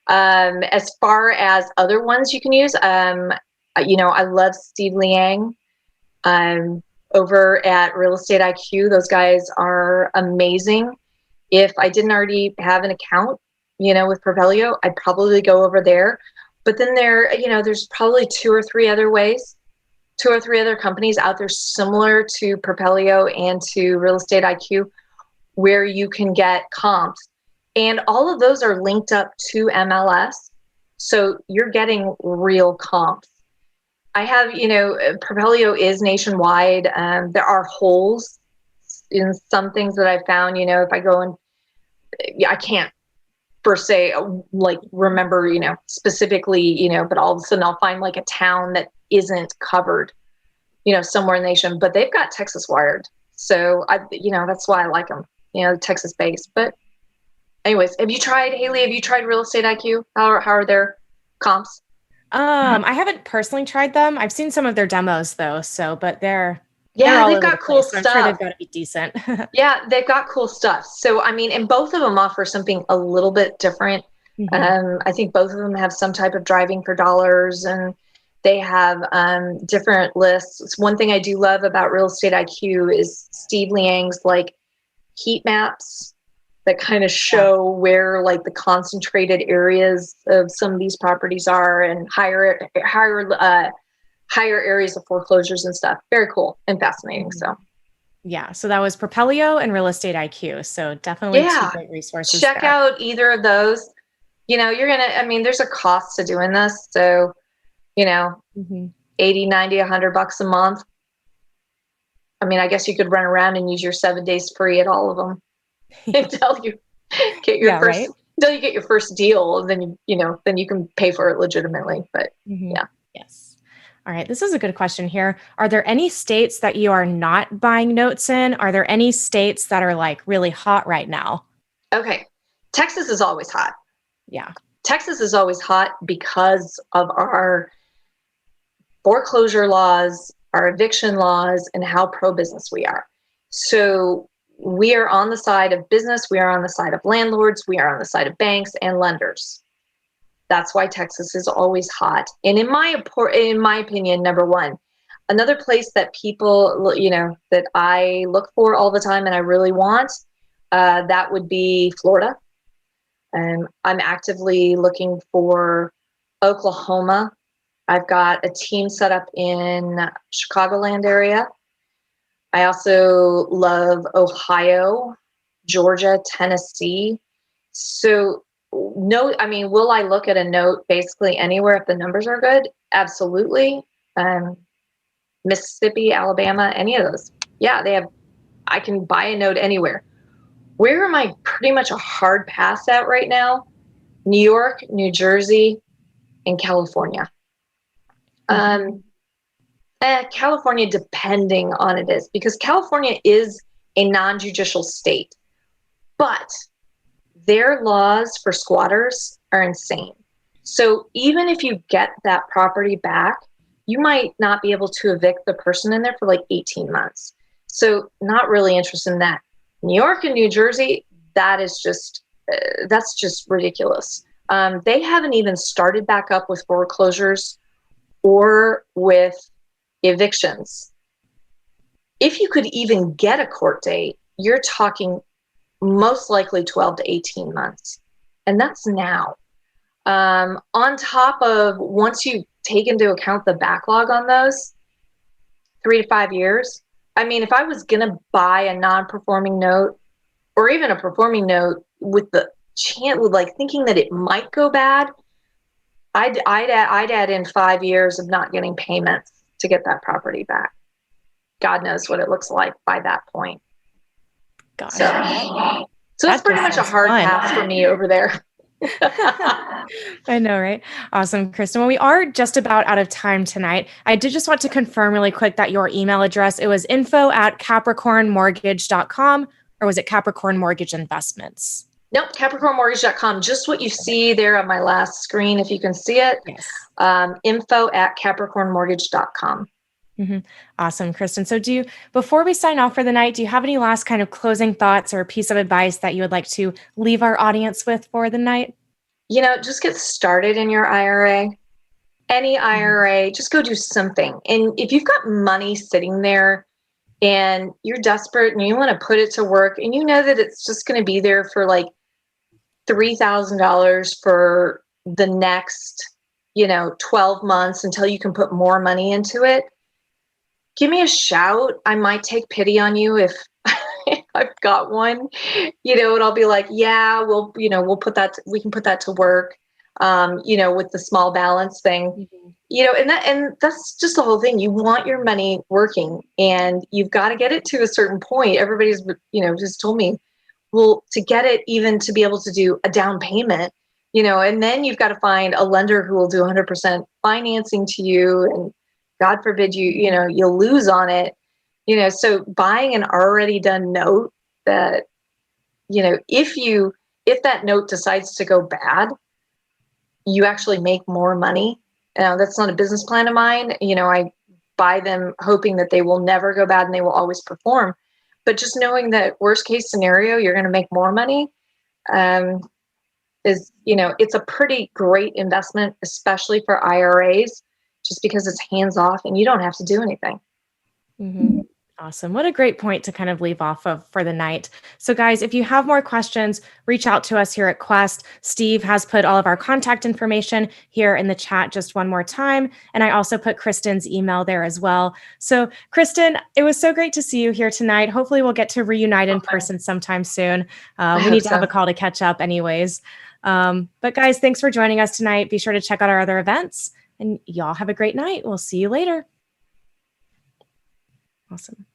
as far as other ones you can use, I love Steve Liang. Over at Real Estate IQ, those guys are amazing. If I didn't already have an account, with Propelio, I'd probably go over there. But then there's probably 2 or 3 other companies out there similar to Propelio and to Real Estate IQ where you can get comps. And all of those are linked up to MLS. So you're getting real comps. I have, Propelio is nationwide. There are holes in some things that I found, if I go and I can't per se remember, specifically, but all of a sudden I'll find like a town that isn't covered, somewhere in the nation, but they've got Texas wired. So that's why I like them, Texas based. But anyways, Haley, have you tried Real Estate IQ? How are their comps? I haven't personally tried them. I've seen some of their demos though. So, but they've got cool stuff. So I'm sure they've got to be decent. Yeah, they've got cool stuff. So, and both of them offer something a little bit different. Mm-hmm. I think both of them have some type of driving for dollars, and they have different lists. One thing I do love about Real Estate IQ is Steve Liang's heat maps that kind of show where the concentrated areas of some of these properties are, and higher areas of foreclosures and stuff. Very cool and fascinating. So yeah, so that was Propelio and Real Estate IQ. So definitely 2 great resources. Check out either of those. You're gonna, there's a cost to doing this. So, 80, 90, $100 a month. I guess you could run around and use your 7 days free at all of them until you get your until you get your first deal, and then then you can pay for it legitimately. But Yes. All right. This is a good question here. Are there any states that you are not buying notes in? Are there any states that are really hot right now? Okay. Texas is always hot. Yeah. Texas is always hot because of our foreclosure laws, our eviction laws, and how pro-business we are. So we are on the side of business. We are on the side of landlords. We are on the side of banks and lenders. That's why Texas is always hot. And in my opinion, number one, another place that people, that I look for all the time and I really want, that would be Florida. And I'm actively looking for Oklahoma. I've got a team set up in Chicagoland area. I also love Ohio, Georgia, Tennessee. So note, I mean, will I look at a note basically anywhere if the numbers are good? Absolutely. Mississippi, Alabama, any of those. Yeah, I can buy a note anywhere. Where am I pretty much a hard pass at right now? New York, New Jersey, and California. California, depending on it is, because California is a non-judicial state, but their laws for squatters are insane. So even if you get that property back, you might not be able to evict the person in there for like 18 months. So not really interested in that. New York and New Jersey, that's just ridiculous. They haven't even started back up with foreclosures or with evictions. If you could even get a court date, you're talking most likely 12 to 18 months. And that's now. On top of, once you take into account the backlog on those, 3 to 5 years. I mean, if I was going to buy a non-performing note or even a performing note with the chance, with like thinking that it might go bad, I'd add in 5 years of not getting payments to get that property back. God knows what it looks like by that point. Gosh. So it's pretty much a hard pass for me over there. I know, right? Awesome, Kristen. Well, we are just about out of time tonight. I did just want to confirm really quick that your email address, it was info@capricornmortgage.com, or was it Capricorn Mortgage Investments? Nope, capricornmortgage.com. Just what you see there on my last screen, if you can see it. Yes. Info@capricornmortgage.com. Mm-hmm. Awesome, Kristen. So before we sign off for the night, do you have any last kind of closing thoughts or piece of advice that you would like to leave our audience with for the night? Just get started in your IRA. Any IRA, just go do something. And if you've got money sitting there and you're desperate and you want to put it to work and you know that it's just going to be there for like $3,000 for the next, 12 months until you can put more money into it, give me a shout. I might take pity on you if I've got one, and I'll be like, yeah, we can put that to work, with the small balance thing, and that's just the whole thing. You want your money working and you've got to get it to a certain point. Everybody's, just told me, well, to get it even to be able to do a down payment, and then you've got to find a lender who will do 100% financing to you. And God forbid you'll lose on it. So buying an already done note that, if that note decides to go bad, you actually make more money. That's not a business plan of mine. I buy them hoping that they will never go bad and they will always perform. But just knowing that worst case scenario, you're going to make more money, it's a pretty great investment, especially for IRAs, just because it's hands off and you don't have to do anything. Mm-hmm. Awesome. What a great point to kind of leave off of for the night. So guys, if you have more questions, reach out to us here at Quest. Steve has put all of our contact information here in the chat just one more time. And I also put Kristen's email there as well. So Kristen, it was so great to see you here tonight. Hopefully we'll get to reunite in person sometime soon. We need to have a call to catch up anyways. But guys, thanks for joining us tonight. Be sure to check out our other events and y'all have a great night. We'll see you later. Awesome.